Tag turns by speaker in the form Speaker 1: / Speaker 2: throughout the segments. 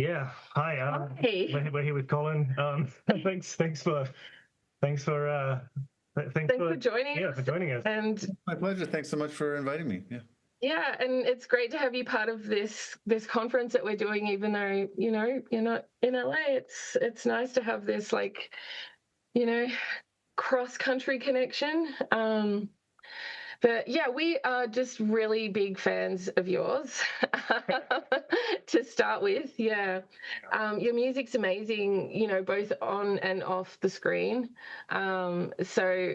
Speaker 1: Yeah. Hi.
Speaker 2: Hey,
Speaker 1: We're here with Colin. Thanks for thanks
Speaker 2: thanks
Speaker 1: for
Speaker 2: for joining
Speaker 1: yeah for
Speaker 2: us.
Speaker 1: joining us.
Speaker 2: And
Speaker 3: My pleasure. Thanks so much for inviting me. Yeah.
Speaker 2: yeah, and it's great to have you part of this conference that we're doing, even though, you're not in LA. It's nice to have this you know, cross-country connection. But yeah, we are just really big fans of yours to start with. Yeah. Your music's amazing, both on and off the screen. So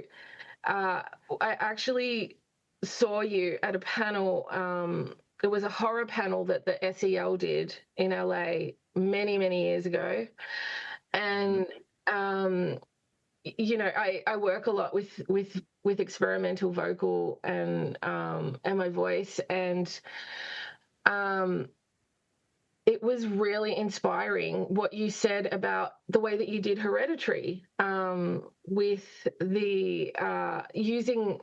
Speaker 2: I actually saw you at a panel. It was a horror panel that the SEL did in LA many, many years ago. And I work a lot with experimental vocal and my voice, and um, it was really inspiring what you said about the way that you did Hereditary, with the using,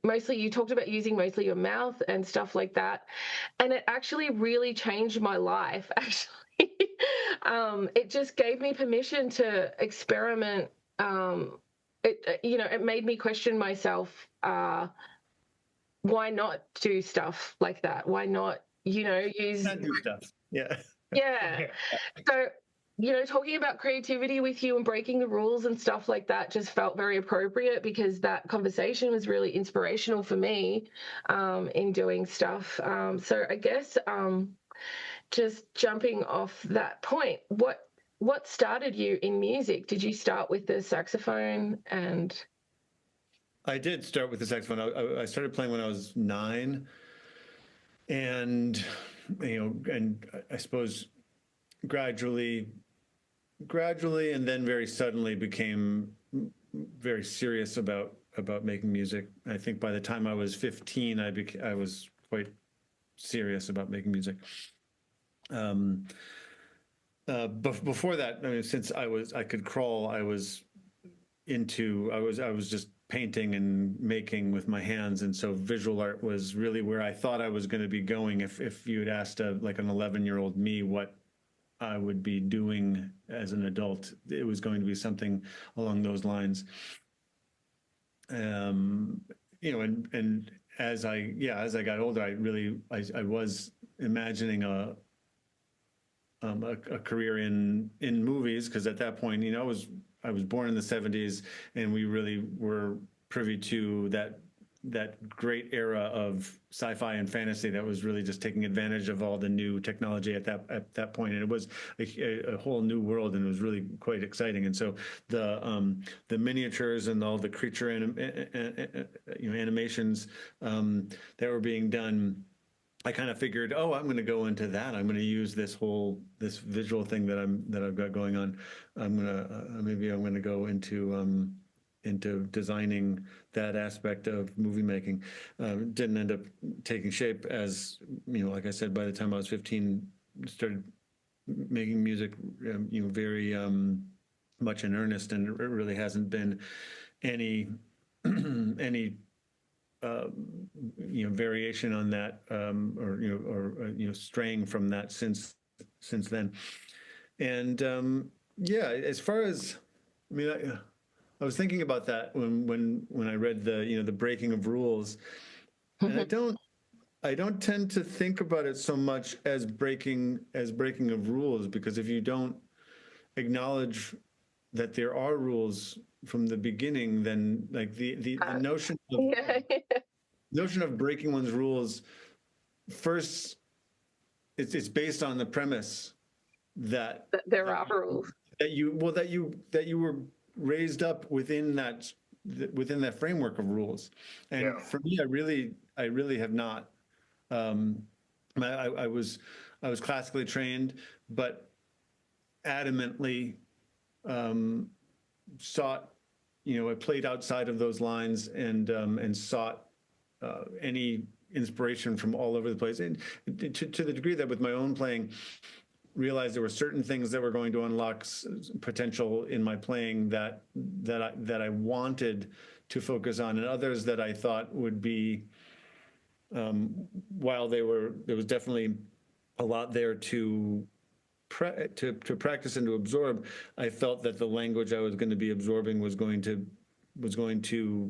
Speaker 2: mostly you talked about using mostly your mouth and stuff like that, and it actually really changed my life. Actually, it just gave me permission to experiment. It made me question myself. Why not do stuff like that? Why not, use
Speaker 3: Not do stuff. Yeah.
Speaker 2: yeah. So, talking about creativity with you and breaking the rules and stuff like that just felt very appropriate, because that conversation was really inspirational for me, in doing stuff. So I guess, just jumping off that point, what started you in music? Did you start with the saxophone? And
Speaker 3: I did start with the saxophone. I started playing when I was 9, and and I suppose gradually, and then very suddenly became very serious about making music. I think by the time I was 15, I was quite serious about making music. Before that, I mean, since I could crawl, I was just painting and making with my hands, and so visual art was really where I thought I was going to be going. If you had asked like an 11-year-old me what I would be doing as an adult, it was going to be something along those lines. And as I got older, I was imagining a career in movies, because at that point, I was born in the 70s, and we really were privy to that great era of sci-fi and fantasy that was really just taking advantage of all the new technology at that point, and it was a whole new world, and it was really quite exciting. And so the miniatures and all the creature animations that were being done, I kind of figured, oh, I'm going to go into that. I'm going to use this visual thing that I've got going on. Maybe I'm going to go into designing that aspect of movie making. Didn't end up taking shape, as like I said, by the time I was 15, started making music, very much in earnest, and it really hasn't been any any variation on that, or straying from that since then. And yeah, as far as, I mean, I was thinking about that when I read the breaking of rules, and I don't tend to think about it so much as breaking of rules, because if you don't acknowledge that there are rules from the beginning, then like the notion of
Speaker 2: yeah,
Speaker 3: breaking one's rules, first, it's based on the premise that
Speaker 2: there are rules.
Speaker 3: that you were raised up within that framework of rules. And
Speaker 1: Yeah.
Speaker 3: for me, I really have not. I was classically trained, but adamantly sought, I played outside of those lines, and sought any inspiration from all over the place, and to the degree that with my own playing, realized there were certain things that were going to unlock potential in my playing that I wanted to focus on, and others that I thought would be, while there was definitely a lot there to to practice and to absorb, I felt that the language I was going to be absorbing was going to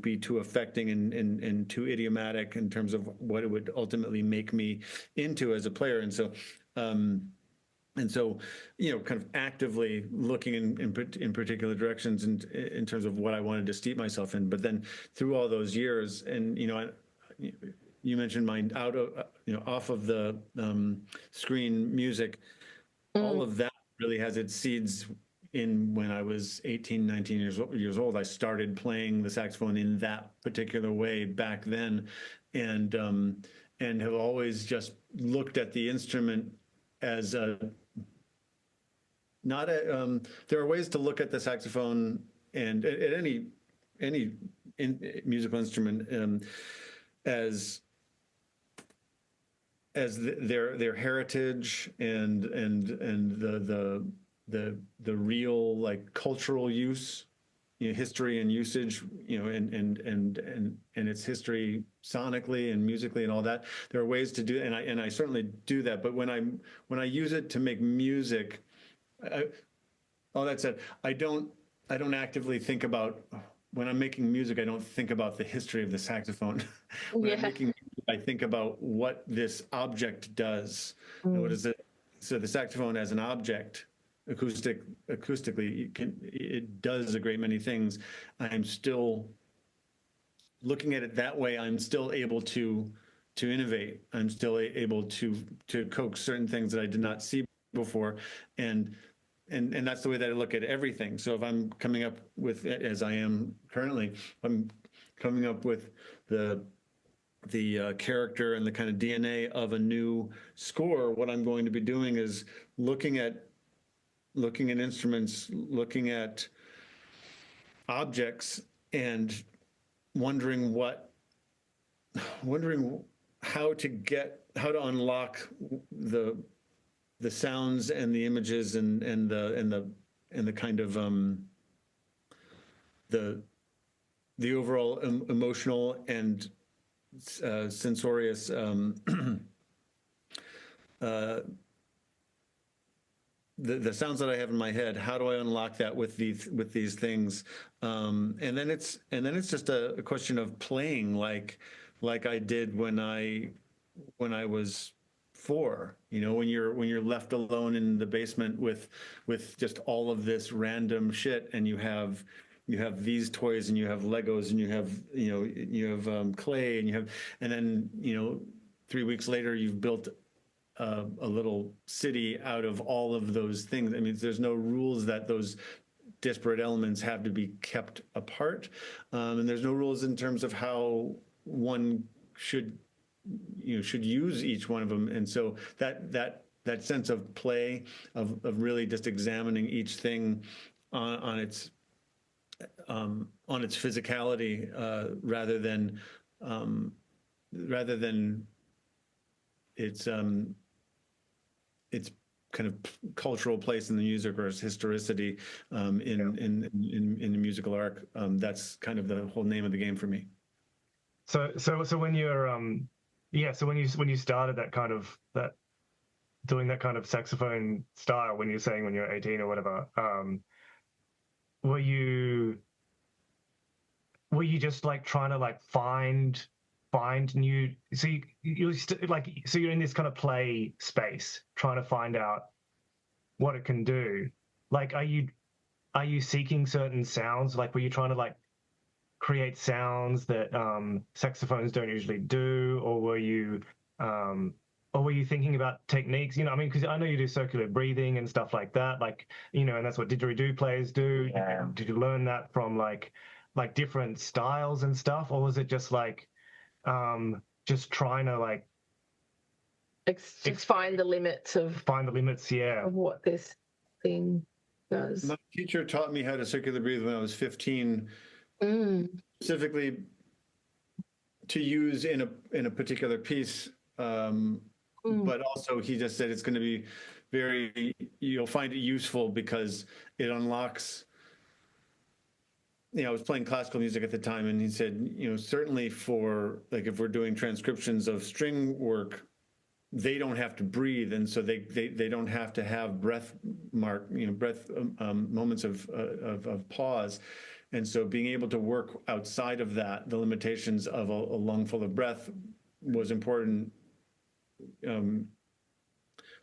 Speaker 3: be too affecting and too idiomatic in terms of what it would ultimately make me into as a player. And so, kind of actively looking in particular directions in terms of what I wanted to steep myself in. But then through all those years, and you mentioned my off of the screen music, all of that really has its seeds in when I was 18, 19 years old. I started playing the saxophone in that particular way back then, and have always just looked at the instrument as a not a. There are ways to look at the saxophone and at any musical instrument as their heritage and the real like cultural use, history and usage, and its history sonically and musically and all that. There are ways to do it, and I certainly do that. But when I use it to make music, all that said, I don't actively think about. When I'm making music, I don't think about the history of the saxophone. When I'm making music, I think about what this object does. What is it? So the saxophone as an object, acoustically, it does a great many things. I'm still looking at it that way. I'm still able to innovate. I'm still able to coax certain things that I did not see before, and that's the way that I look at everything. So if I'm coming up with, as I am currently, I'm coming up with the character and the kind of DNA of a new score, what I'm going to be doing is looking at instruments, looking at objects, and wondering how to unlock the sounds and the images and the kind of the overall emotional and sensorious the sounds that I have in my head. How do I unlock that with these things? And then it's just a question of playing like I did when I was 4. When you're left alone in the basement with just all of this random shit, and you have these toys, and you have Legos, and you have clay, and then 3 weeks later you've built a little city out of all of those things. I mean, there's no rules that those disparate elements have to be kept apart, and there's no rules in terms of how one should use each one of them. And so that sense of play, of really just examining each thing on its physicality, rather than its kind of cultural place in the music, or its historicity in the musical arc. That's kind of the whole name of the game for me.
Speaker 1: So when you're so when you started that doing that kind of saxophone style, when you're saying when you're 18 or whatever, were you just like trying to like find new, so you're in this kind of play space trying to find out what it can do? Like, are you seeking certain sounds? Like, were you trying to like create sounds that saxophones don't usually do, or were you thinking about techniques? I mean, because I know you do circular breathing and stuff like that, like, and that's what didgeridoo players do.
Speaker 2: Yeah.
Speaker 1: Did you learn that from like different styles and stuff, or was it just like just trying to like
Speaker 2: find the limits of
Speaker 1: what
Speaker 2: this thing does?
Speaker 3: My teacher taught me how to circular breathe when I was 15. Specifically to use in a particular piece, but also he just said it's going to be you'll find it useful because it unlocks. I was playing classical music at the time, and he said, certainly for like if we're doing transcriptions of string work, they don't have to breathe, and so they don't have to have breath moments of pause. And so being able to work outside of that, the limitations of a lung full of breath, was important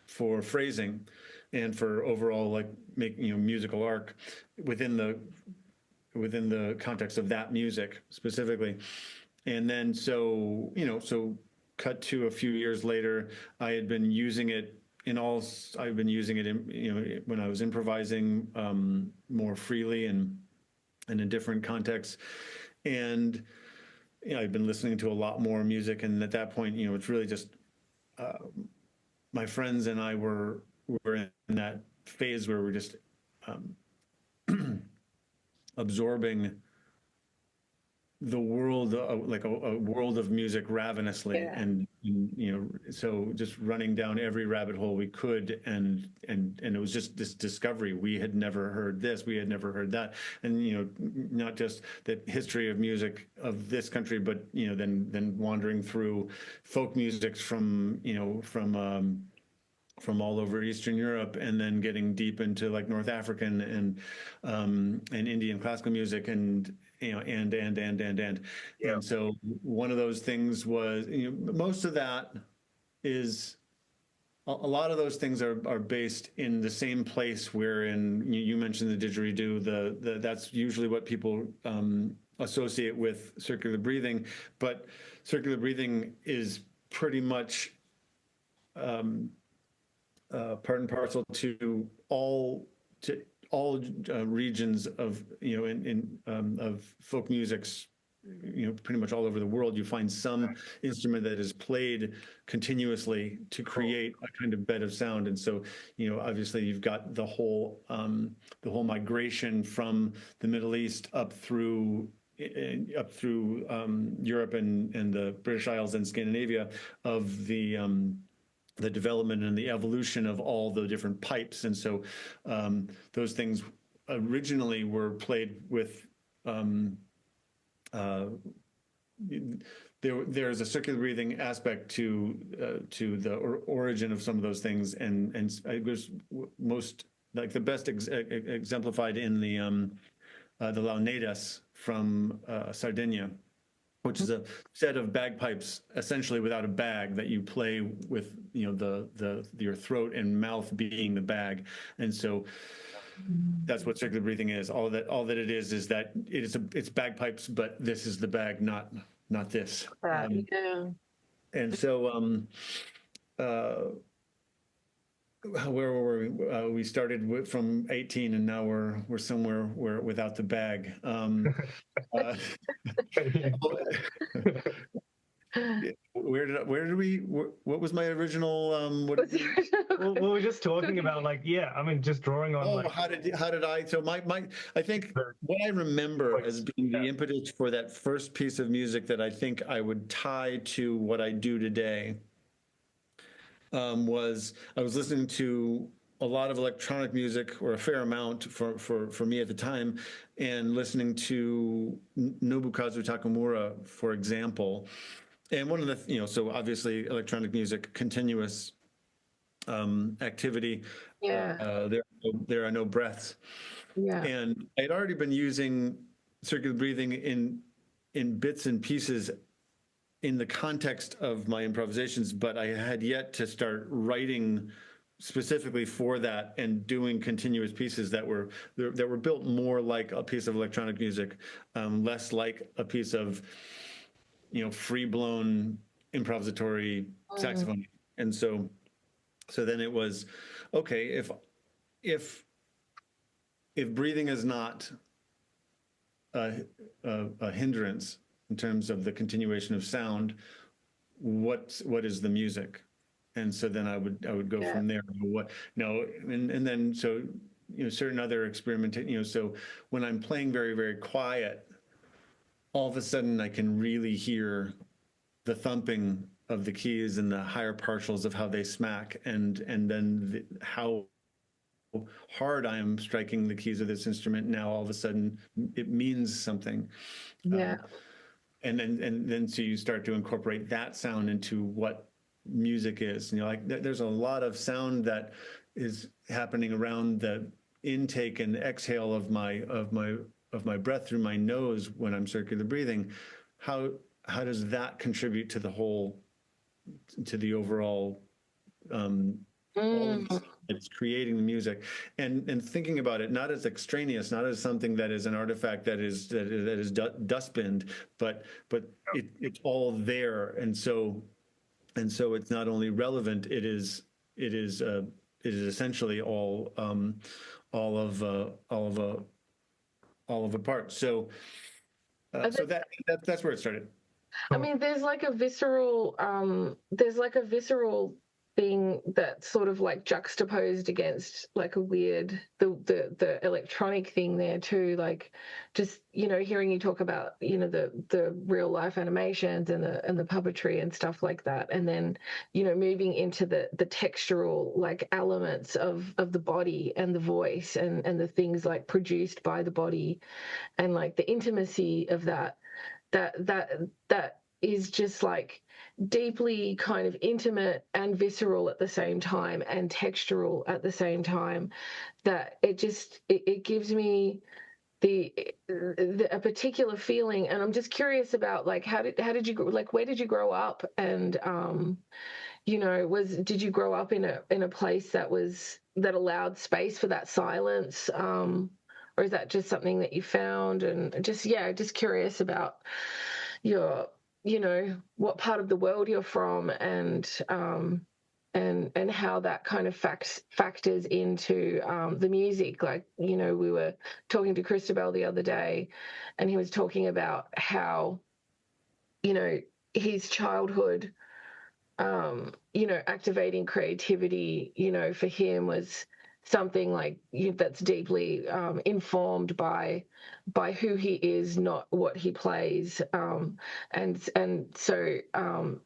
Speaker 3: for phrasing and for overall, like, making musical arc within the context of that music specifically. And then so cut to a few years later, I've been using it in, when I was improvising more freely and in different contexts. And I've been listening to a lot more music, and at that point, it's really just my friends and I were in that phase where we're just absorbing the world, like a world of music ravenously.
Speaker 2: Yeah.
Speaker 3: And so just running down every rabbit hole we could, and it was just this discovery. We had never heard this, we had never heard that, and not just the history of music of this country, but then wandering through folk music from all over Eastern Europe, and then getting deep into like North African and Indian classical music, and and
Speaker 1: Yeah.
Speaker 3: and so one of those things was, most of that is, a lot of those things are based in the same place wherein you mentioned the didgeridoo. That's usually what people associate with circular breathing, but circular breathing is pretty much part and parcel to all regions of of folk musics, pretty much all over the world. You find some instrument that is played continuously to create a kind of bed of sound. And so obviously you've got the whole migration from the Middle East up through Europe and the British Isles and Scandinavia, of the development and the evolution of all the different pipes. And so those things originally were played with, there's a circular breathing aspect to the origin of some of those things. And it was most, like, the best exemplified in the launedas from Sardinia, which is a set of bagpipes, essentially without a bag, that you play with, your throat and mouth being the bag. And so that's what circular breathing is. All that it is that it's bagpipes, but this is the bag, not this.
Speaker 2: Yeah.
Speaker 3: And so where were we? We started from 18, and now we're somewhere where without the bag. What was my original?
Speaker 1: Well, we were just talking about, like, just drawing on.
Speaker 3: Oh, how did I? So I think what I remember as being the impetus for that first piece of music that I think I would tie to what I do today, was I was listening to a lot of electronic music, or a fair amount for me at the time, and listening to Nobukazu Takamura, for example. And one of the, so obviously electronic music, continuous activity.
Speaker 2: Yeah.
Speaker 3: There are no breaths.
Speaker 2: Yeah.
Speaker 3: And I'd already been using circular breathing in bits and pieces in the context of my improvisations, but I had yet to start writing specifically for that and doing continuous pieces that were built more like a piece of electronic music, less like a piece of free-blown improvisatory saxophone. And so then it was, okay, if breathing is not a hindrance in terms of the continuation of sound, what is the music? And so then I would go from there. And then so certain other experimentation. So when I'm playing very, very quiet, all of a sudden I can really hear the thumping of the keys and the higher partials of how they smack, and then how hard I am striking the keys of this instrument. Now all of a sudden it means something.
Speaker 2: Yeah.
Speaker 3: And then so you start to incorporate that sound into what music is. You know, like there's a lot of sound that is happening around the intake and exhale of my breath through my nose when I'm circular breathing. How does that contribute to the overall all of this, it's creating the music, and thinking about it not as extraneous, not as something that is an artifact that is dustbined, but it's all there, and so it's not only relevant, it is essentially all of a part. So so that's where it started.
Speaker 2: I mean, there's like a visceral thing that's sort of like juxtaposed against like a weird the electronic thing there too. Like, just, you know, hearing you talk about, you know, the real life animations and the puppetry and stuff like that, and then, you know, moving into the textural like elements of the body and the voice and the things like produced by the body, and like the intimacy of that is just like deeply kind of intimate and visceral at the same time and textural at the same time, that it gives me a particular feeling. And I'm just curious about like how did you, like, where did you grow up? And you know, did you grow up in a place that allowed space for that silence, or is that just something that you found? And just curious about your, you know, what part of the world you're from, and how that kind of factors into the music. Like, you know, we were talking to Christabel the other day, and he was talking about how, you know, his childhood, you know, activating creativity, you know, for him was something like that's deeply informed by who he is, not what he plays, and so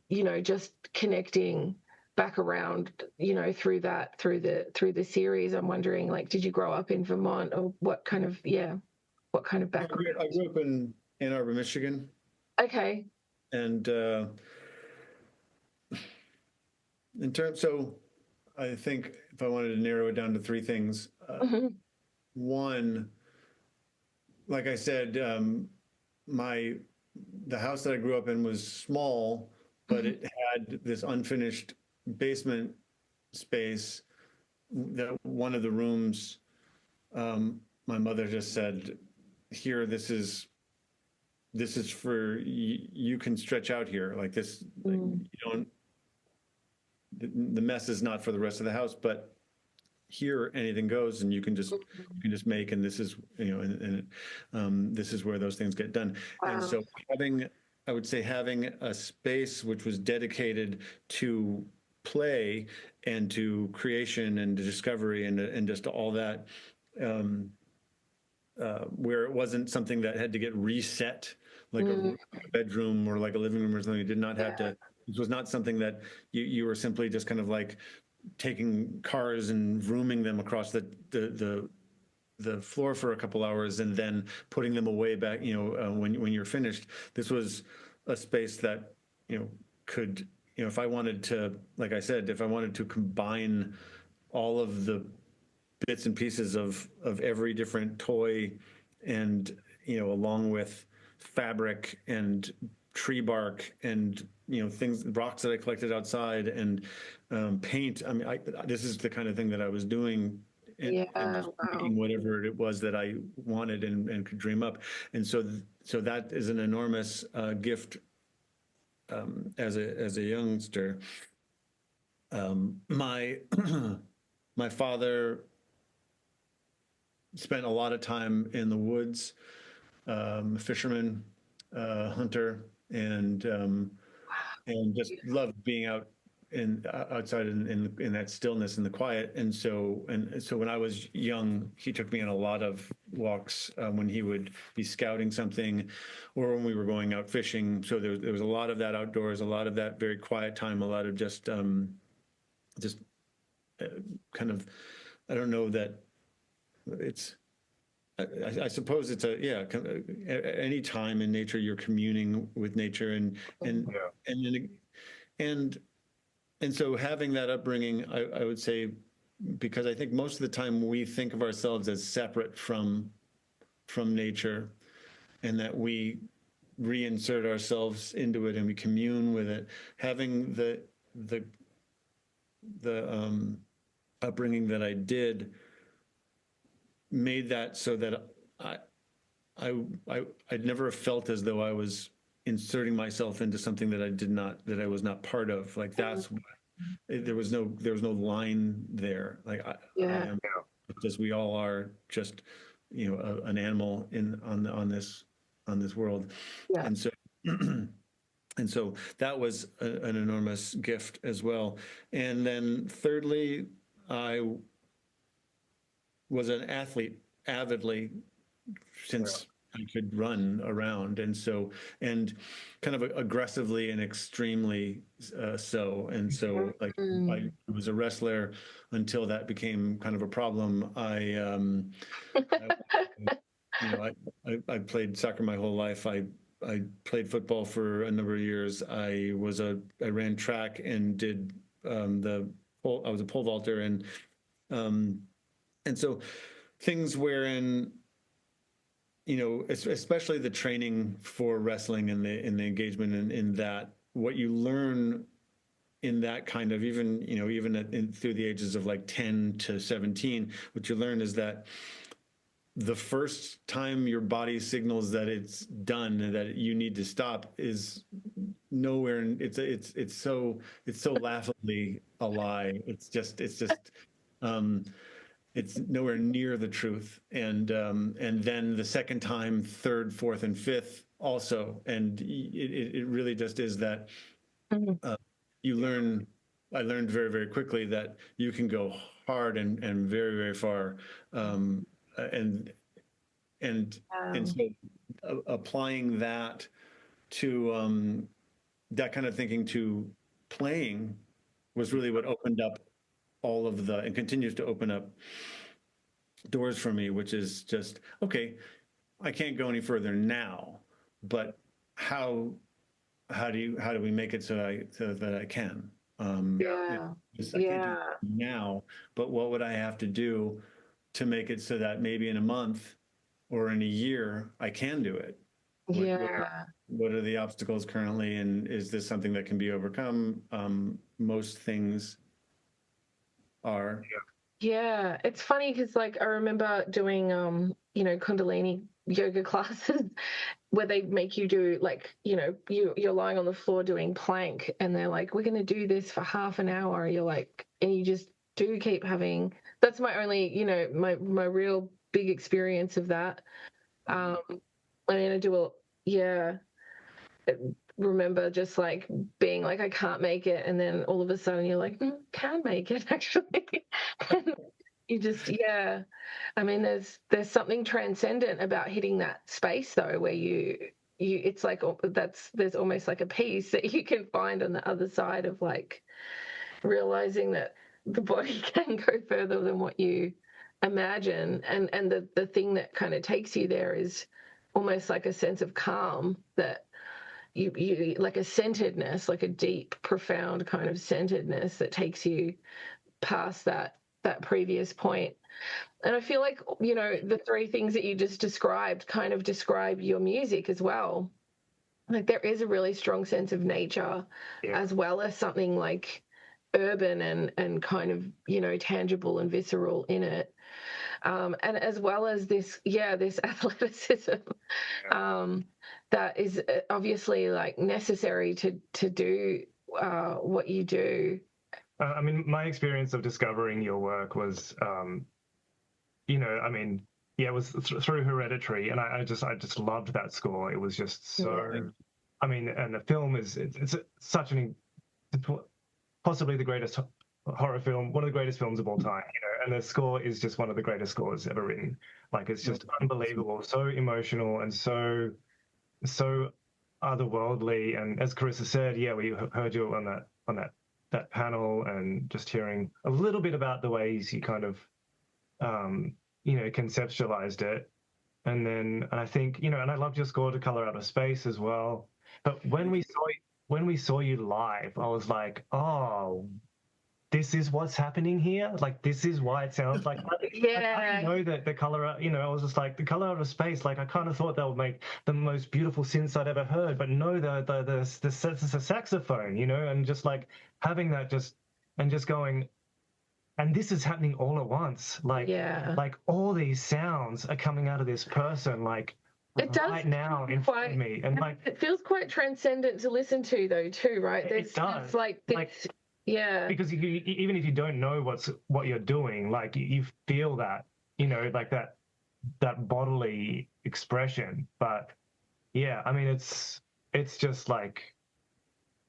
Speaker 2: you know, just connecting back around, you know, through the series. I'm wondering, like, did you grow up in Vermont, or what kind of background?
Speaker 3: I grew up in Ann Arbor, Michigan.
Speaker 2: Okay.
Speaker 3: And so I think if I wanted to narrow it down to three things, one, like I said, the house that I grew up in was small, but it had this unfinished basement space. That one of the rooms, my mother just said, "Here, this is for you can stretch out here like this. Like, you don't. The mess is not for the rest of the house, but here anything goes, and you can just make, and this is, you know, and this is where those things get done."
Speaker 2: Wow.
Speaker 3: And so I would say having a space which was dedicated to play and to creation and to discovery and just all that, where it wasn't something that had to get reset like a bedroom or like a living room or something. It did not have to. This was not something that you were simply just kind of like taking cars and vrooming them across the floor for a couple hours and then putting them away back, you know, when you're finished. This was a space that, you know, could, you know, if I wanted to, like I said, if I wanted to combine all of the bits and pieces of every different toy, and, you know, along with fabric and tree bark and, you know, things, rocks that I collected outside, and paint. I mean, this is the kind of thing that I was doing, and making whatever it was that I wanted and could dream up. And so that is an enormous gift as a youngster. My my father spent a lot of time in the woods, fisherman, hunter, and just loved being outside in that stillness and the quiet. And so when I was young, he took me on a lot of walks when he would be scouting something, or when we were going out fishing. So there was a lot of that outdoors, a lot of that very quiet time, a lot of just kind of, I don't know that it's. I suppose it's any time in nature you're communing with nature, and and so having that upbringing, I would say, because I think most of the time we think of ourselves as separate from nature, and that we reinsert ourselves into it and we commune with it. Having the upbringing that I did made that so that I'd never felt as though I was inserting myself into something that I was not part of. Like that's there was no line there. Like I am, as we all are, just an animal on this world,
Speaker 2: Yeah.
Speaker 3: and so. And so that was an enormous gift as well. And then thirdly, I was an athlete avidly since I could run around, and kind of aggressively and extremely so. And so, like, I was a wrestler until that became kind of a problem. I played soccer my whole life. I played football for a number of years. I ran track and did I was a pole vaulter, and so things wherein, especially the training for wrestling and the engagement in that, what you learn in that kind of, even through the ages of like 10 to 17, what you learn is that the first time your body signals that it's done and that you need to stop is nowhere. It's so laughably a lie. It's nowhere near the truth. And then the second time, third, fourth, and fifth also. And it really just is that you learn. I learned very, very quickly that you can go hard and very, very far. And so applying that to that kind of thinking to playing was really what opened up all of and continues to open up doors for me, which is just, okay, I can't go any further now, but how do we make it so that I can? I can't do it now, but what would I have to do to make it so that maybe in a month or in a year I can do it? What are the obstacles currently, and is this something that can be overcome? Most things are.
Speaker 2: Yeah, it's funny because like I remember doing Kundalini yoga classes where they make you do like, you're lying on the floor doing plank and they're like, we're going to do this for half an hour. You're like, and you just do keep having, that's my only, my real big experience of that. I remember just like being like, I can't make it. And then all of a sudden you're like, can make it actually. And you just, I mean, there's something transcendent about hitting that space though, where it's like, there's almost like a peace that you can find on the other side of like realizing that the body can go further than what you imagine. And the thing that kind of takes you there is almost like a sense of calm that you like a centeredness, like a deep, profound kind of centeredness that takes you past that previous point. And I feel like, the three things that you just described kind of describe your music as well. Like there is a really strong sense of nature as well as something like urban and kind of, tangible and visceral in it. And as well as this athleticism that is obviously like necessary to do what you do.
Speaker 1: I mean, my experience of discovering your work was, it was through Hereditary, and I just loved that score. It was just so. I mean, and the film it's such possibly the greatest horror film, one of the greatest films of all time, and the score is just one of the greatest scores ever written. Like it's just unbelievable, so emotional and so otherworldly. And as Carissa said, we heard you on that panel, and just hearing a little bit about the ways you kind of conceptualized it. And I think, and I loved your score to Color Out of Space as well. But when we saw when we saw you live, I was like, oh, this is what's happening here. Like, this is why it sounds like. I didn't
Speaker 2: Yeah.
Speaker 1: know that the color, I was just like, the color out of space. Like, I kind of thought that would make the most beautiful synths I'd ever heard, but no, the saxophone, and just like having that and just going, and this is happening all at once.
Speaker 2: Yeah.
Speaker 1: Like all these sounds are coming out of this person, like
Speaker 2: It does
Speaker 1: right now in front of me, and like
Speaker 2: it feels quite transcendent to listen to, though, too, right?
Speaker 1: it does.
Speaker 2: There's like this,
Speaker 1: Like,
Speaker 2: yeah.
Speaker 1: because even if you don't know what you're doing, like you feel that, like that bodily expression. But yeah, I mean, it's just like,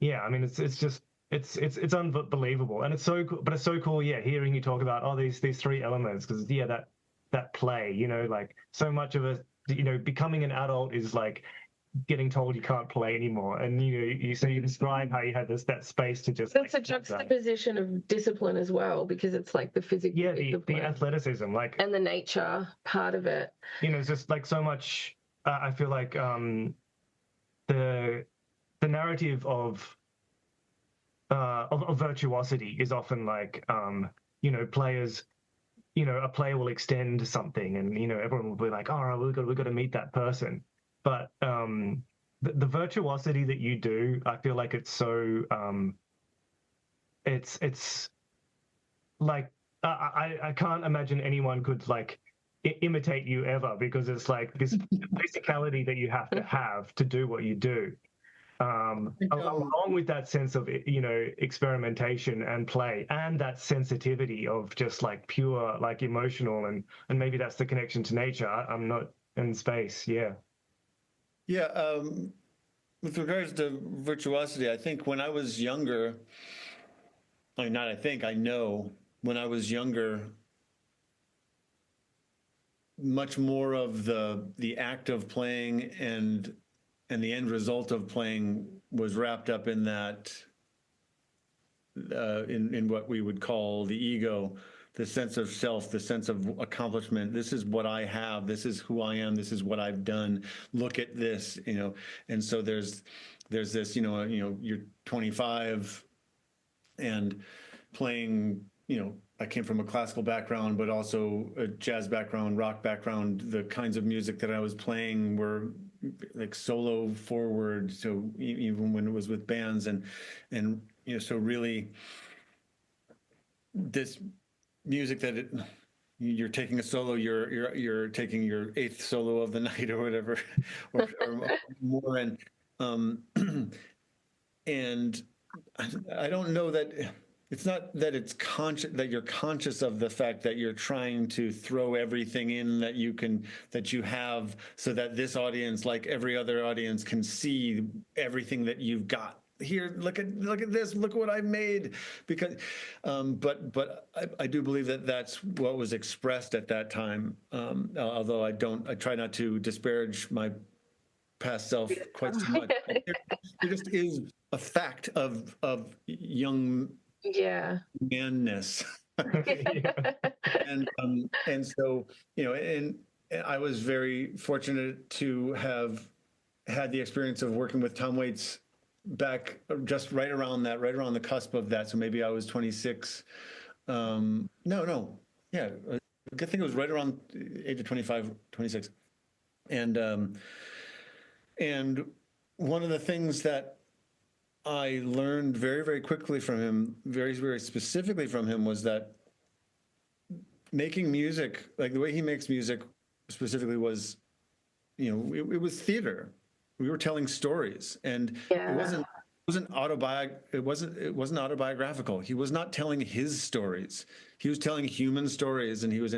Speaker 1: yeah, I mean, it's just it's unbelievable, and it's so cool. But it's so cool, yeah, hearing you talk about these three elements, because yeah, that play, like so much of it, becoming an adult is like getting told you can't play anymore, and you describe how you had that space to just
Speaker 2: That's
Speaker 1: like,
Speaker 2: a juxtaposition of discipline as well, because it's like the physical,
Speaker 1: yeah, the athleticism, like,
Speaker 2: and the nature part of it.
Speaker 1: it's just like so much. I feel like the narrative of virtuosity is often like, players, a player will extend something, and everyone will be like, all right, we've got to meet that person. But the virtuosity that you do, I feel like it's so it's like, I can't imagine anyone could like imitate you ever, because it's like this physicality that you have to do what you do, along with that sense of experimentation and play, and that sensitivity of just like pure like emotional, and maybe that's the connection to nature. I'm not in space. Yeah.
Speaker 3: With regards to virtuosity, I think when I was younger, I know when I was younger, much more of the act of playing and the end result of playing was wrapped up in that, in what we would call the ego, the sense of self, the sense of accomplishment. This is what I have. This is who I am. This is what I've done. Look at this, And so there's this, you're 25 and playing, I came from a classical background, but also a jazz background, rock background. The kinds of music that I was playing were like solo forward. So even when it was with bands, and so really this music that you're taking a solo, you're taking your eighth solo of the night or whatever, or more, and I don't know that. It's not that it's conscious, that you're conscious of the fact that you're trying to throw everything in that you have, so that this audience, like every other audience, can see everything that you've got. Here, look at this, look what I made. Because but I do believe that that's what was expressed at that time, although I try not to disparage my past self quite so much. There just is a fact of young manness. And so, and I was very fortunate to have had the experience of working with Tom Waits back just right around the cusp of that. So maybe I was 26. No. Yeah. I think it was right around the age of 25, 26. And one of the things that I learned very, very quickly from him, very, very specifically from him, was that making music, like the way he makes music specifically, was, it was theater. We were telling stories, and it wasn't autobiographical. He was not telling his stories. He was telling human stories, and he was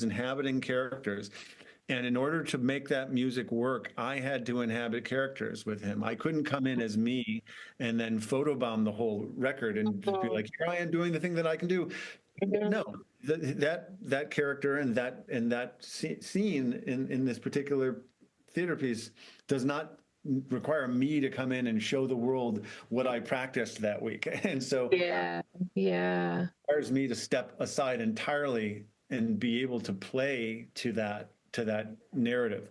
Speaker 3: inhabiting characters. And in order to make that music work, I had to inhabit characters with him. I couldn't come in as me and then photobomb the whole record and just be like, here I am doing the thing that I can do. No, that character and that scene in this particular theater piece does not require me to come in and show the world what I practiced that week. And so
Speaker 2: it
Speaker 3: requires me to step aside entirely and be able to play to that narrative.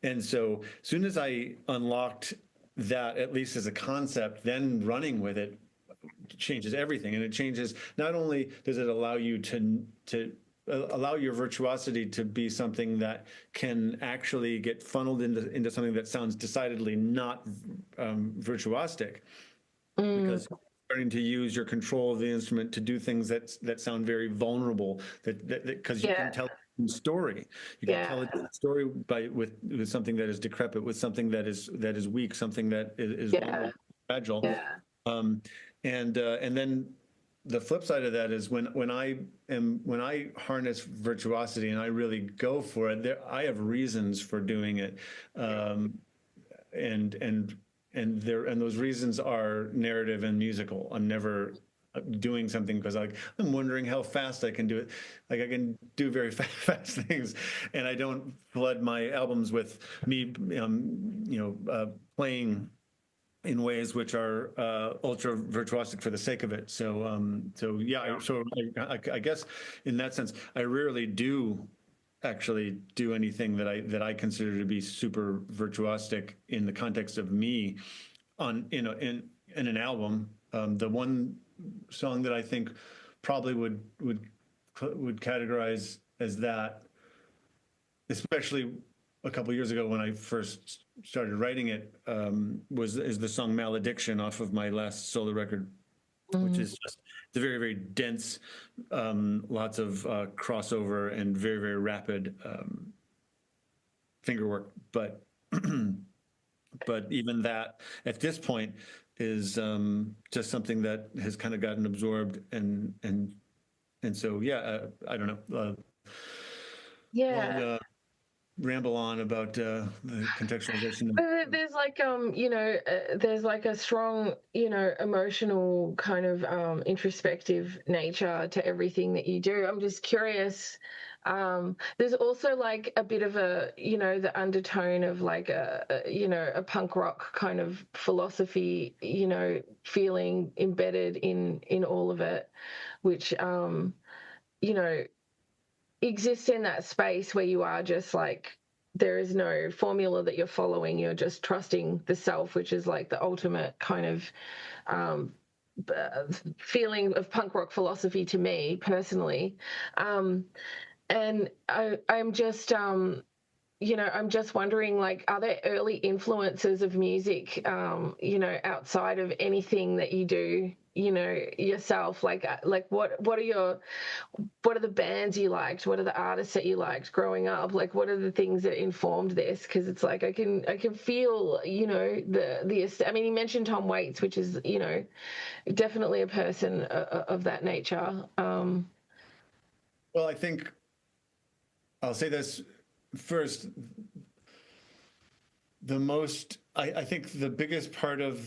Speaker 3: And so as soon as I unlocked that, at least as a concept, then running with it changes everything. And it changes, not only does it allow you to allow your virtuosity to be something that can actually get funneled into something that sounds decidedly not virtuosic, because you're starting to use your control of the instrument to do things that sound very vulnerable, that because you can tell a story. You can tell a story with something that is decrepit, with something that is weak, something that is vulnerable, fragile. And then the flip side of that is when I harness virtuosity and I really go for it, I have reasons for doing it, and those reasons are narrative and musical. I'm never doing something because I'm wondering how fast I can do it. Like, I can do very fast things, and I don't flood my albums with me, playing in ways which are ultra virtuosic for the sake of it. So, I guess in that sense, I rarely do actually do anything that I consider to be super virtuosic in the context of me in an album. The one song that I think probably would categorize as that, especially a couple of years ago when I first started writing it, is the song "Malediction" off of my last solo record, which is just the very, very dense, lots of crossover and very, very rapid finger work. But but even that at this point is just something that has kind of gotten absorbed, and so I don't know. Long, ramble on about the contextualization.
Speaker 2: There's like there's like a strong emotional kind of introspective nature to everything that you do. I'm just curious. There's also like a bit of a the undertone of like a punk rock kind of philosophy feeling embedded in all of it, which exists in that space where you are just like, there is no formula that you're following. You're just trusting the self, which is like the ultimate kind of feeling of punk rock philosophy to me personally. And I'm just, I'm just wondering, like, are there early influences of music, outside of anything that you do, yourself? Like what are the bands you liked? What are the artists that you liked growing up? Like, what are the things that informed this? Because it's like I can feel, I mean, you mentioned Tom Waits, which is, definitely a person of that nature.
Speaker 3: Well, I think I'll say this first. I think the biggest part of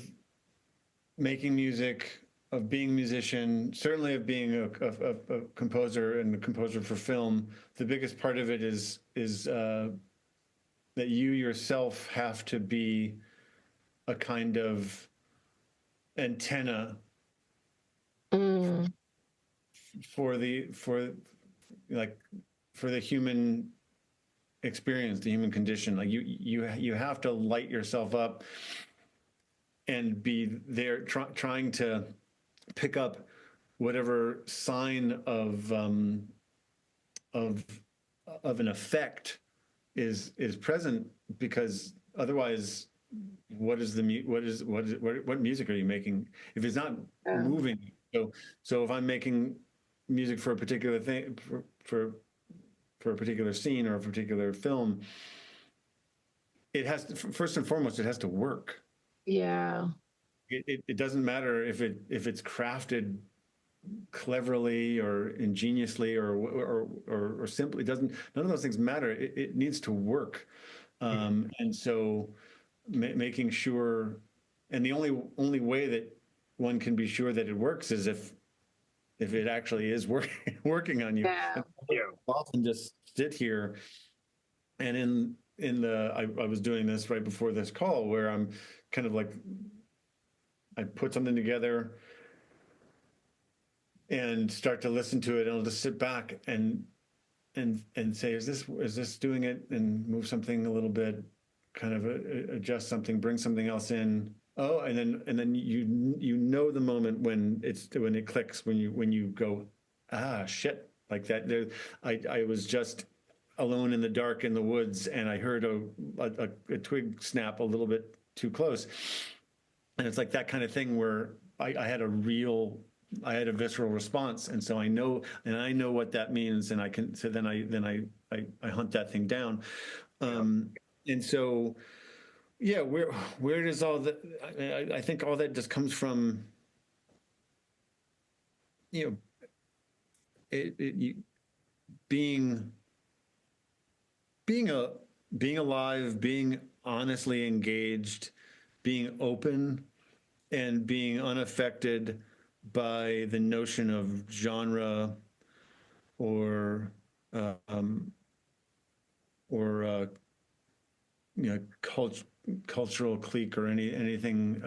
Speaker 3: making music, of being a musician, certainly of being a composer and a composer for film, the biggest part of it is that you yourself have to be a kind of antenna for the human experience, the human condition. Like you have to light yourself up and be there trying to pick up whatever sign of an effect is present, because otherwise what music are you making if it's not moving? So if I'm making music for a particular thing, for a particular scene or a particular film, it has to, first and foremost, it has to work.
Speaker 2: Yeah.
Speaker 3: It doesn't matter if it's crafted cleverly or ingeniously or simply. Doesn't, none of those things matter. It needs to work. And so making sure, and the only way that one can be sure that it works is if it actually is working on you.
Speaker 2: Yeah.
Speaker 3: Often just sit here, and I was doing this right before this call, where I'm kind of like, I put something together and start to listen to it, and I'll just sit back and say, is this doing it, and move something a little bit, kind of adjust something, bring something else in. Oh, and then you know the moment when it clicks, when you go, ah, shit, like that. I was just alone in the dark in the woods, and I heard a twig snap a little bit too close, and it's like that kind of thing where I had a visceral response, and so I know what that means, and I can. So then I hunt that thing down, and so yeah, where does all that? I think all that just comes from, you know, being being alive, being honestly engaged, being open, and being unaffected by the notion of genre or you know, cultural clique or anything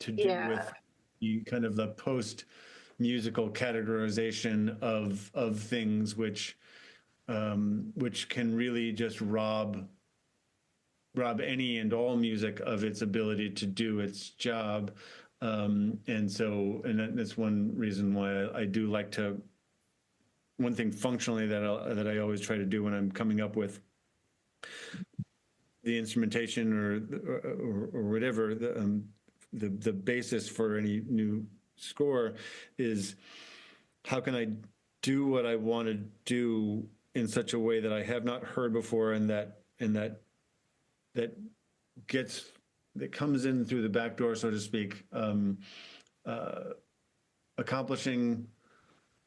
Speaker 3: to do with the kind of the post musical categorization of things, which can really just rob any and all music of its ability to do its job. And that's one reason why I do like to, one thing functionally that I always try to do when I'm coming up with the instrumentation or whatever, the basis for any new score is, how can I do what I want to do in such a way that I have not heard before, and that comes in through the back door, so to speak, accomplishing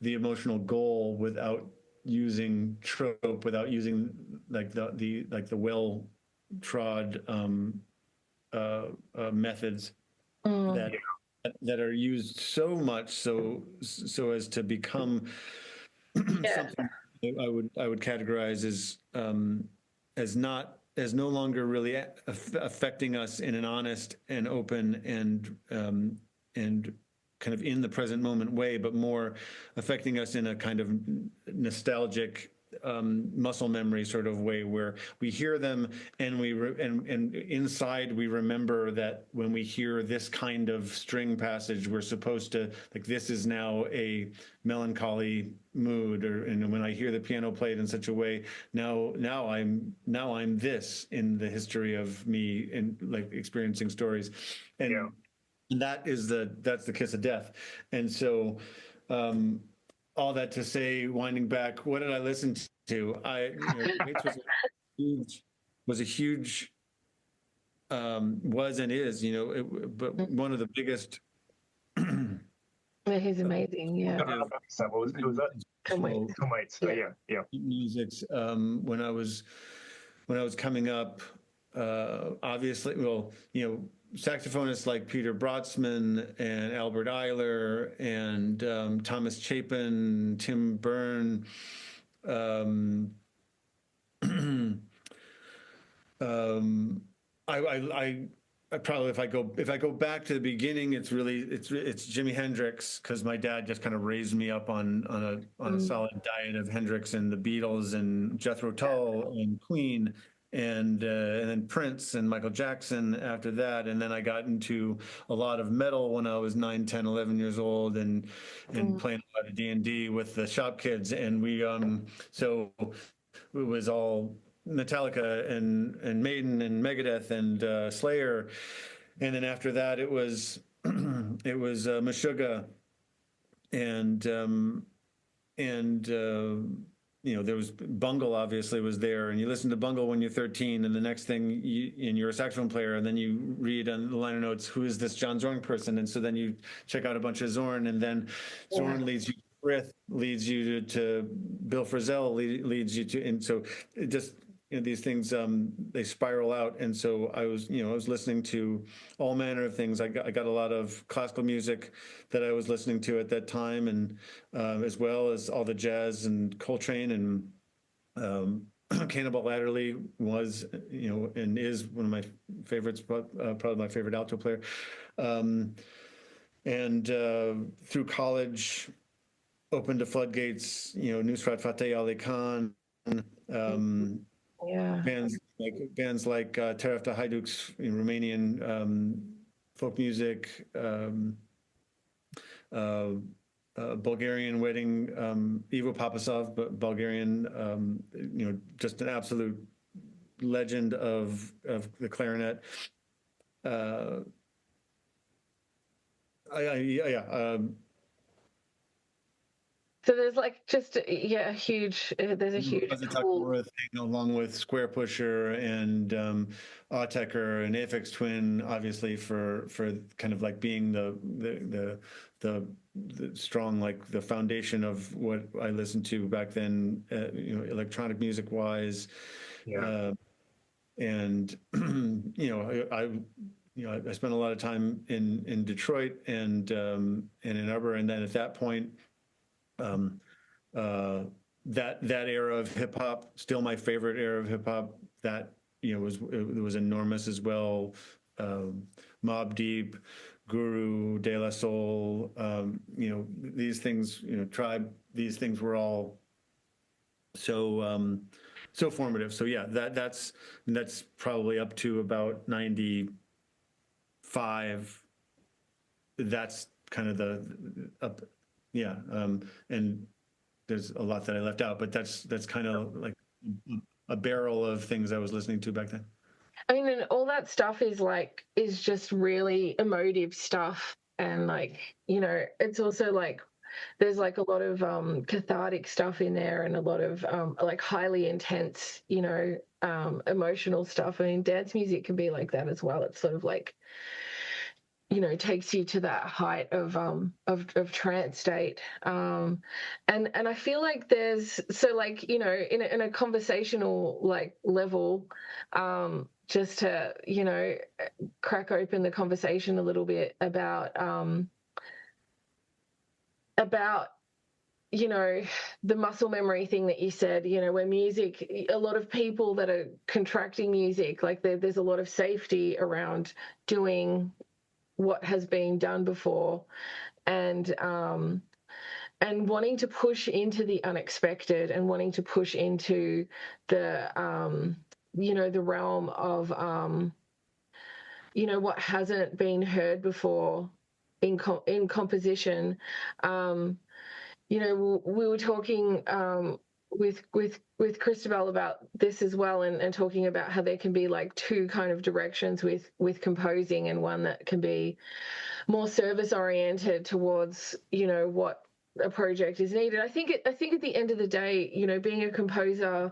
Speaker 3: the emotional goal without using trope, without using like the well trod methods that are used so much so as to become something I would categorize as no longer really affecting us in an honest and open and kind of in the present moment way, but more affecting us in a kind of nostalgic muscle memory sort of way, where we hear them and and inside we remember that when we hear this kind of string passage, we're supposed to, like, this is now a melancholy mood, and when I hear the piano played in such a way, now I'm this in the history of me and like experiencing stories, and that's the kiss of death. And so all that to say, winding back, what did I listen to? Waits was a huge was and is, but one of the biggest.
Speaker 2: He's amazing. Yeah.
Speaker 1: What was that?
Speaker 2: Tom Waits.
Speaker 1: Yeah.
Speaker 3: Music's when I was coming up, obviously, well, saxophonists like Peter Brotzman and Albert Eiler and Thomas Chapin, Tim Byrne. I probably, if I go back to the beginning, it's Jimi Hendrix, because my dad just kind of raised me up on a solid diet of Hendrix and the Beatles and Jethro Tull and Queen. And then Prince and Michael Jackson after that. And then I got into a lot of metal when I was 9, 10, 11 years old, and playing a lot of D&D with the shop kids. And so it was all Metallica and Maiden and Megadeth and Slayer. And then after that, it was Meshuggah and there was Bungle, obviously was there, and you listen to Bungle when you're 13, and the next thing and you're a saxophone player, and then you read on the liner notes, who is this John Zorn person? And so then you check out a bunch of Zorn, and then Zorn leads you to Frith, leads you to Bill Frisell, leads you to, and so it just, these things, they spiral out. And so I was listening to all manner of things. I got a lot of classical music that I was listening to at that time, and as well as all the jazz and Coltrane and Cannonball Adderley was, and is one of my favorites, probably my favorite alto player. And through college, opened to floodgates, Nusrat Fateh Ali Khan, bands like bands like Terefta Hajduk's Romanian folk music, Bulgarian wedding, Ivo Papasov, but Bulgarian, just an absolute legend of the clarinet. Yeah.
Speaker 2: So there's like just a huge there's a huge pool.
Speaker 3: Along with Square Pusher and Autechre and Aphex Twin, obviously for kind of like being the strong, like the foundation of what I listened to back then, electronic music wise.
Speaker 1: Yeah.
Speaker 3: And I spent a lot of time in Detroit and in Ann Arbor, and then at that point, that era of hip hop, still my favorite era of hip hop. That was enormous as well. Mobb Deep, Guru, De La Soul, these things, Tribe. These things were all so formative. So yeah, that's probably up to about 95. That's kind of and there's a lot that I left out, but that's kind of like a barrel of things I was listening to back then.
Speaker 2: I mean, and all that stuff is just really emotive stuff, and it's also like there's like a lot of cathartic stuff in there, and a lot of like highly intense, emotional stuff. I mean, dance music can be like that as well. It's sort of like, takes you to that height of trance state, and I feel like there's in a conversational like level, just to crack open the conversation a little bit about the muscle memory thing that you said, where music, a lot of people that are contracting music, like there's a lot of safety around doing what has been done before, and wanting to push into the unexpected, and wanting to push into the the realm of what hasn't been heard before in composition. We were talking with Christabel about this as well, and talking about how there can be like two kind of directions with composing, and one that can be more service oriented towards what a project is needed. I think at the end of the day, being a composer,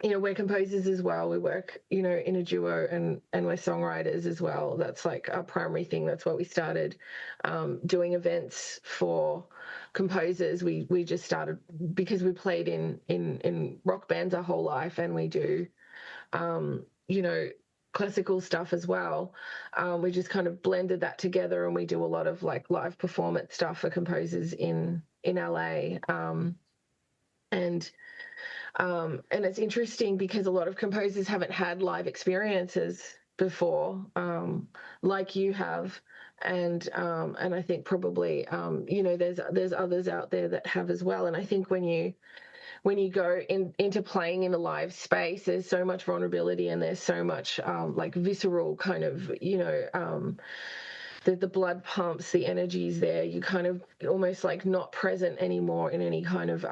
Speaker 2: we're composers as well. We work, in a duo, and we're songwriters as well. That's like our primary thing. That's what we started doing events for composers. We just started because we played in rock bands our whole life, and we do, classical stuff as well. We just kind of blended that together, and we do a lot of like live performance stuff for composers in LA. And it's interesting because a lot of composers haven't had live experiences before, like you have, and I think probably there's others out there that have as well. And I think when you go into playing in a live space, there's so much vulnerability, and there's so much like visceral kind of the blood pumps, the energy's there. You kind of almost like not present anymore in any kind of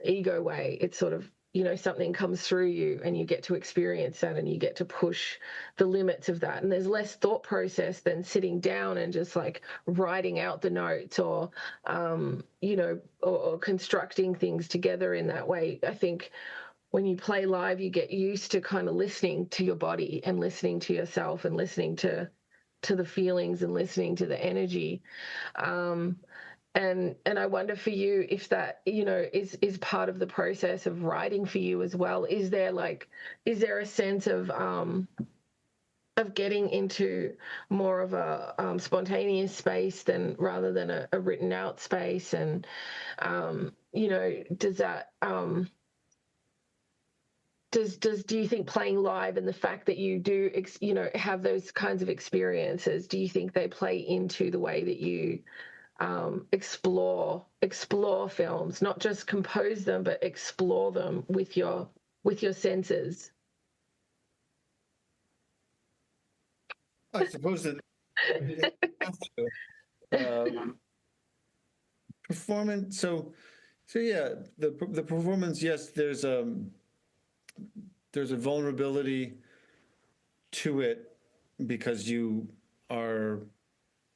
Speaker 2: ego way. It's sort of, something comes through you, and you get to experience that, and you get to push the limits of that. And there's less thought process than sitting down and just like writing out the notes, or or constructing things together in that way. I think when you play live, you get used to kind of listening to your body, and listening to yourself, and listening to the feelings, and listening to the energy. And I wonder for you if that, is part of the process of writing for you as well. Is there a sense of getting into more of a spontaneous space rather than a written out space? And, does that, do you think playing live, and the fact that you do, have those kinds of experiences, do you think they play into the way that you explore films, not just compose them, but explore them with your with your senses?
Speaker 3: I suppose that performance. So yeah, the performance. Yes, there's a vulnerability to it because you are,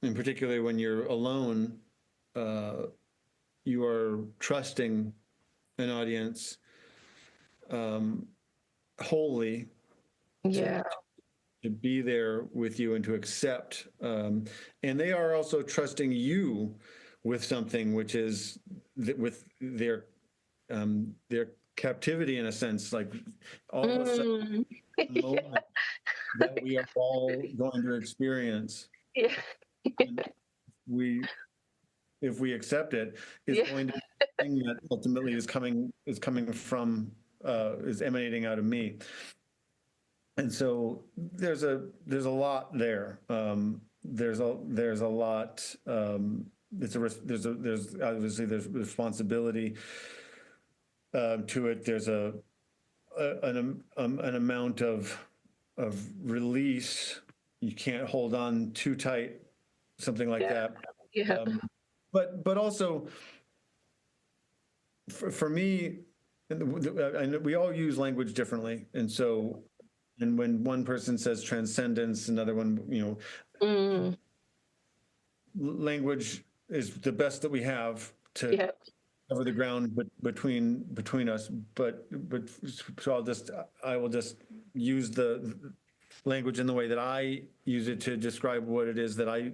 Speaker 3: in particular, when you're alone, you are trusting an audience wholly
Speaker 2: Yeah.
Speaker 3: to be there with you and to accept. And they are also trusting you with something, which is with their captivity, in a sense, like all of a sudden, the moment that we are all going to experience,
Speaker 2: Yeah.
Speaker 3: and if we accept it, is going to be the thing that ultimately is coming from is emanating out of me. And so there's a lot there. There's a lot. There's obviously there's responsibility to it. There's an amount of release. You can't hold on too tight, something like that.
Speaker 2: Yeah.
Speaker 3: But also for me, and we all use language differently, and so. And when one person says transcendence, another one, language is the best that we have to cover the ground between us. But so I will just use the language in the way that I use it to describe what it is that I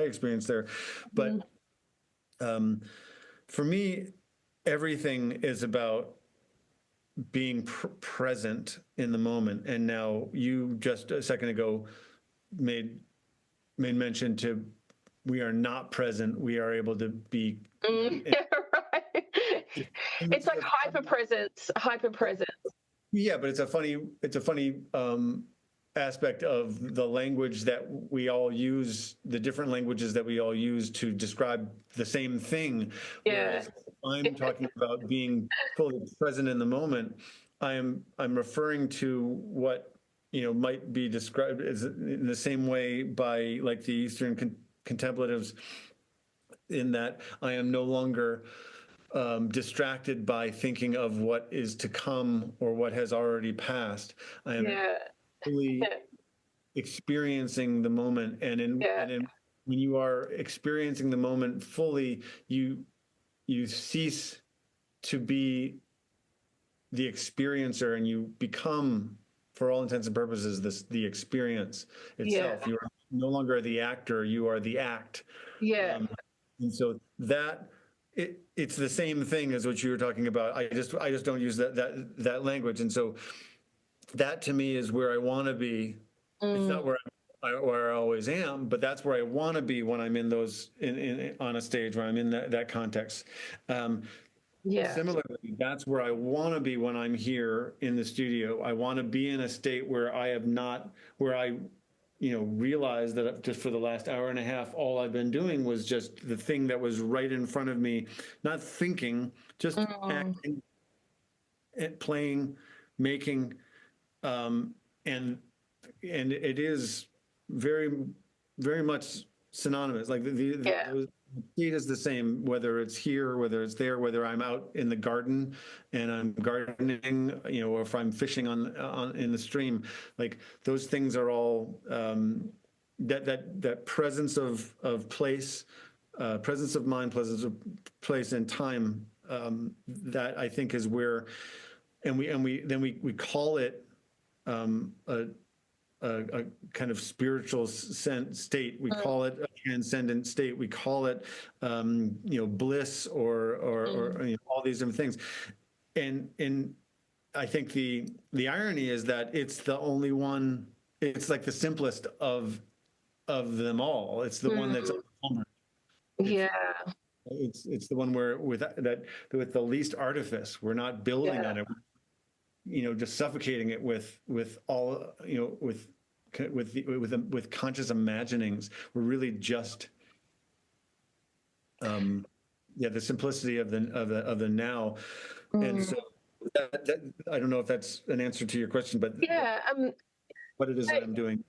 Speaker 3: experience there. But for me, everything is about being present in the moment. And now you just a second ago made mention to, we are not present. We are able to be.
Speaker 2: Yeah, right. It's like hyper presence.
Speaker 3: Yeah, but it's a funny aspect of the language that we all use, the different languages that we all use to describe the same thing.
Speaker 2: Yeah.
Speaker 3: Whereas I'm talking about being fully present in the moment. I'm referring to what might be described as in the same way by like the Eastern contemplatives, in that I am no longer distracted by thinking of what is to come or what has already passed. I am fully experiencing the moment, and when you are experiencing the moment fully, you cease to be the experiencer, and you become, for all intents and purposes, the experience itself. You are no longer the actor; you are the act. And so that it's the same thing as what you were talking about. I just don't use that language, and so that to me is where I want to be. It's not where I always am, but that's where I want to be when I'm in those on a stage, when I'm in that context. Similarly, that's where I want to be when I'm here in the studio. I want to be in a state where I realize that just for the last hour and a half, all I've been doing was just the thing that was right in front of me, not thinking, just acting, and playing, making, and it is very, very much synonymous. Like the state is the same, whether it's here, whether it's there, whether I'm out in the garden and I'm gardening, or if I'm fishing on in the stream. Like those things are all that presence of place, presence of mind, presence of place and time. That I think is where, and we call it a kind of spiritual state. We call it a transcendent state. We call it, bliss or all these different things. And I think the irony is that it's the only one. It's like the simplest of them all. It's the one that's it's the one where with the least artifice. We're not building on it. Just suffocating it with all with conscious imaginings. We're really just the simplicity of the now. And so I don't know if that's an answer to your question, but
Speaker 2: Yeah.
Speaker 3: what it is that I'm doing.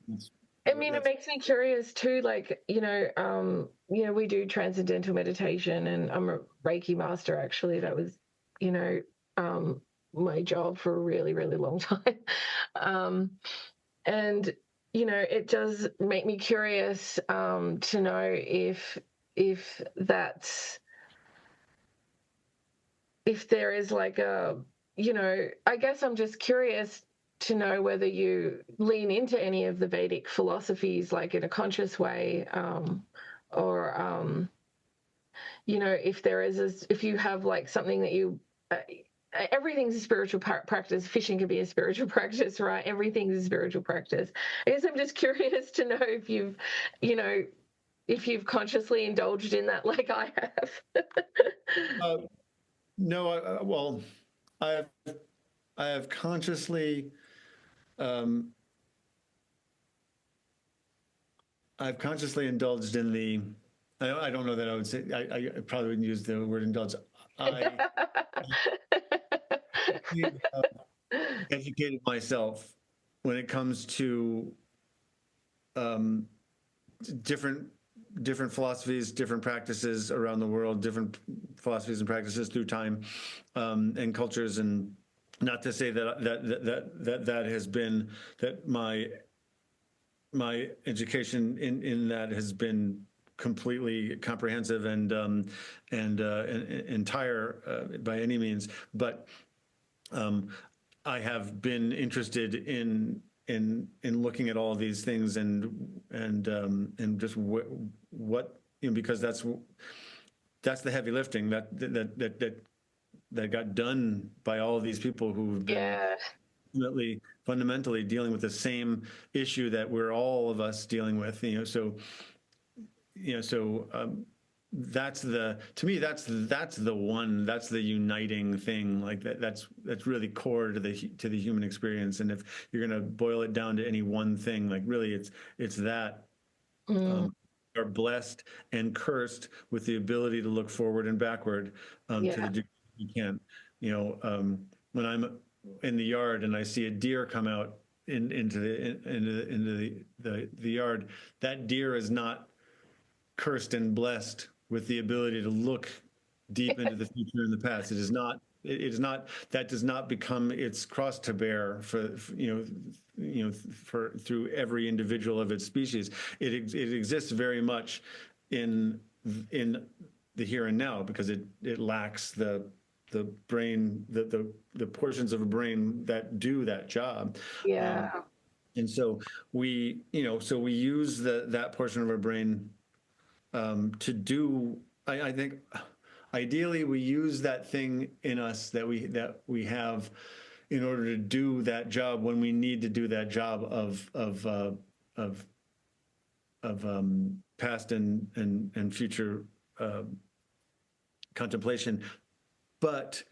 Speaker 2: I mean, it makes me curious too. Like, we do transcendental meditation, and I'm a Reiki master. Actually, that was, you know, my job for a really, really long time. And it does make me curious to know if that's if there is like I guess I'm just curious to know whether you lean into any of the Vedic philosophies like in a conscious way, or if there is if you have like something that you everything's a spiritual practice. Fishing can be a spiritual practice, right? Everything's a spiritual practice. I guess I'm just curious to know if you know if you've consciously indulged in that like I have.
Speaker 3: No, well, I have consciously, I've consciously indulged in the. I don't know that I would say. I probably wouldn't use the word indulge. I have educated myself when it comes to different philosophies, different practices around the world, different philosophies and practices through time, and cultures. And not to say that has been that my education in that has been completely comprehensive and entire by any means, but I have been interested in looking at all of these things and just what because that's the heavy lifting that got done by all of these people who've been fundamentally dealing with the same issue that we're all of us dealing with. That's to me that's the uniting thing, like that's really core to the human experience. And if you're going to boil it down to any one thing, like really it's that are blessed and cursed with the ability to look forward and backward to the degree you can. When I'm in the yard and I see a deer come out into the yard, that deer is not cursed and blessed with the ability to look deep into the future and the past. It is not. That does not become its cross to bear for through every individual of its species. It exists very much in the here and now because it lacks the brain, the portions of a brain that do that job. And so we use that portion of our brain to do. I think ideally we use that thing in us that we have in order to do that job when we need to do that job of past and future contemplation. But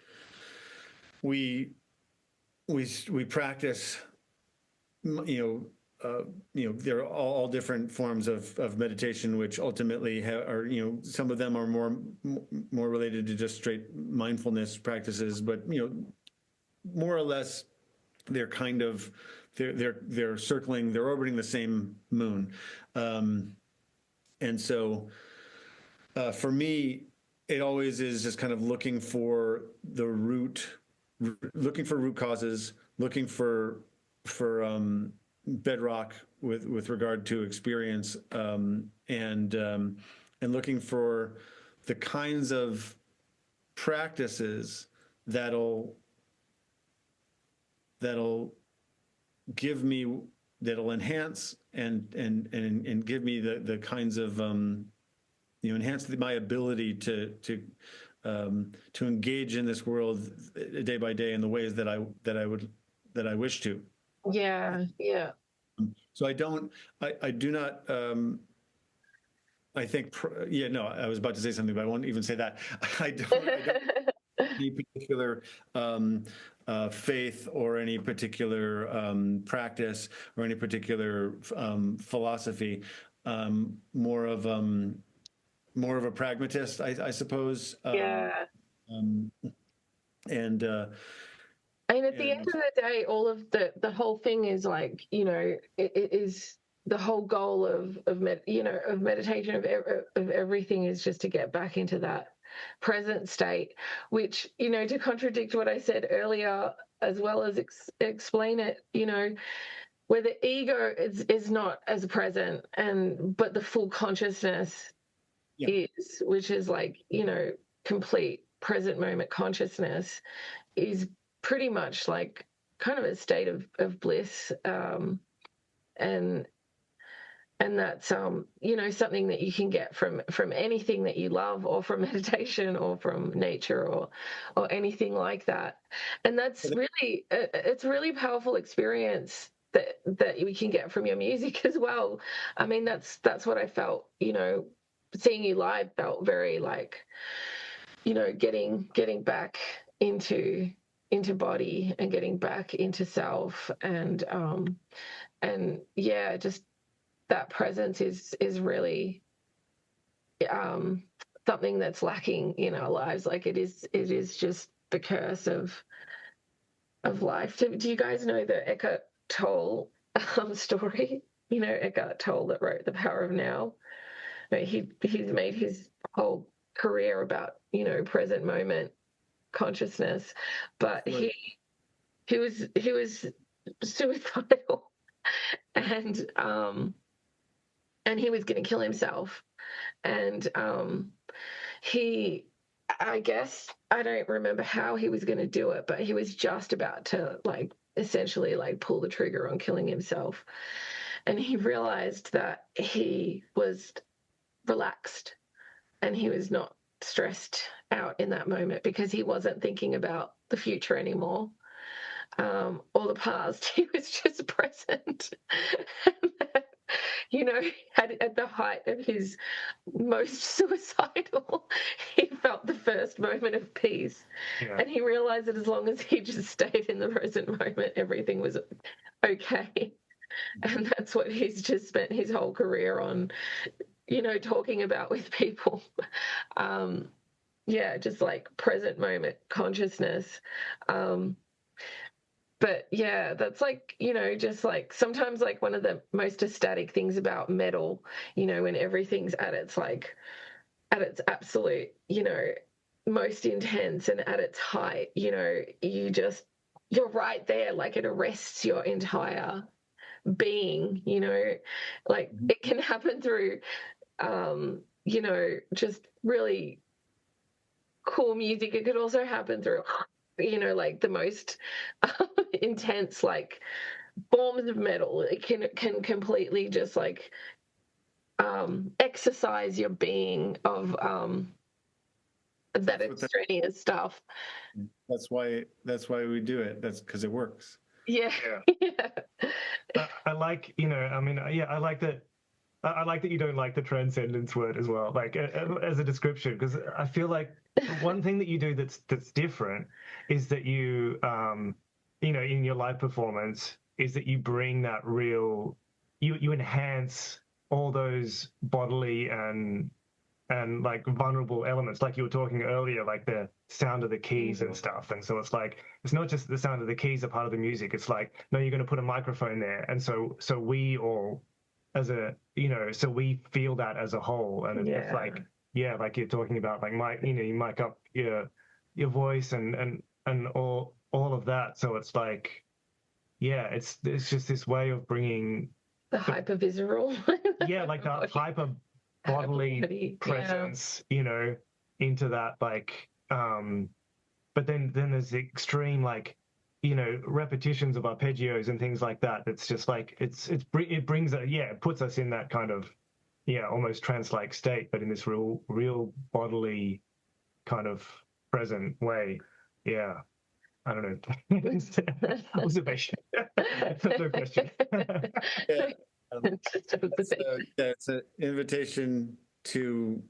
Speaker 3: we practice, there are all different forms of meditation, which ultimately are, some of them are more related to just straight mindfulness practices, but more or less they're kind of they're circling, they're orbiting the same moon, and so for me, it always is just kind of looking for root causes, looking for bedrock with regard to experience, and looking for the kinds of practices that'll give me, that'll enhance and give me the kinds of enhance my ability to engage in this world day by day in the ways that I wish to.
Speaker 2: Yeah.
Speaker 3: So I do not. I think. No, I was about to say something, but I won't even say that. I don't any particular faith or any particular practice or any particular philosophy. More of a pragmatist, I suppose. And
Speaker 2: I mean, at the end of the day, all of the whole thing is like, it is the whole goal of meditation, of everything, is just to get back into that present state, which, to contradict what I said earlier, as well as explain it, where the ego is not as present, but the full consciousness is, which is like, complete present moment consciousness, is pretty much like kind of a state of bliss, and that's something that you can get from anything that you love, or from meditation, or from nature, or anything like that. And that's really, it's a really powerful experience that we can get from your music as well. I mean, that's what I felt, seeing you live felt very like, getting back into body, and getting back into self, and yeah, just that presence is really something that's lacking in our lives. Like, it is just the curse of life. Do you guys know the Eckhart Tolle story? Eckhart Tolle, that wrote The Power of Now. He's made his whole career about present moment consciousness, but he was suicidal, and he was going to kill himself, and I guess, I don't remember how he was going to do it, but he was just about to, like, essentially, like, pull the trigger on killing himself, and he realized that he was relaxed, and he was not stressed out in that moment, because he wasn't thinking about the future anymore, or the past. He was just present. At the height of his most suicidal, he felt the first moment of peace. Yeah. And he realized that as long as he just stayed in the present moment, everything was okay. And that's what he's just spent his whole career on, talking about with people. Just like present moment consciousness. But yeah, that's like, just like sometimes, like, one of the most ecstatic things about metal, when everything's at its absolute, most intense and at its height, you're right there, like, it arrests your entire being, like, it can happen through, just really cool music. It could also happen through, like, the most intense, like, forms of metal. It can completely just, like, exercise your being of that extraneous stuff.
Speaker 3: That's why we do it. That's because it works.
Speaker 2: Yeah.
Speaker 1: I like, I like that. I like that you don't like the transcendence word as well, like, as a description, because I feel like one thing that you do that's different is that you, in your live performance, is that you bring that real, you enhance all those bodily and like vulnerable elements, like you were talking earlier, like the sound of the keys and stuff. And so it's like, it's not just the sound of the keys are part of the music. It's like, no, you're going to put a microphone there, and so we all, as a, so we feel that as a whole. And it's like, like you're talking about, like, you mic up your voice and all of that. So it's like, it's just this way of bringing
Speaker 2: the hyper visceral,
Speaker 1: like the hyper bodily presence, into that, like, but then there's the extreme, like, repetitions of arpeggios and things like that. It's just like, it brings it puts us in that kind of, almost trance-like state, but in this real bodily kind of present way. Yeah. I don't know. Observation. That's no question.
Speaker 3: It's an invitation to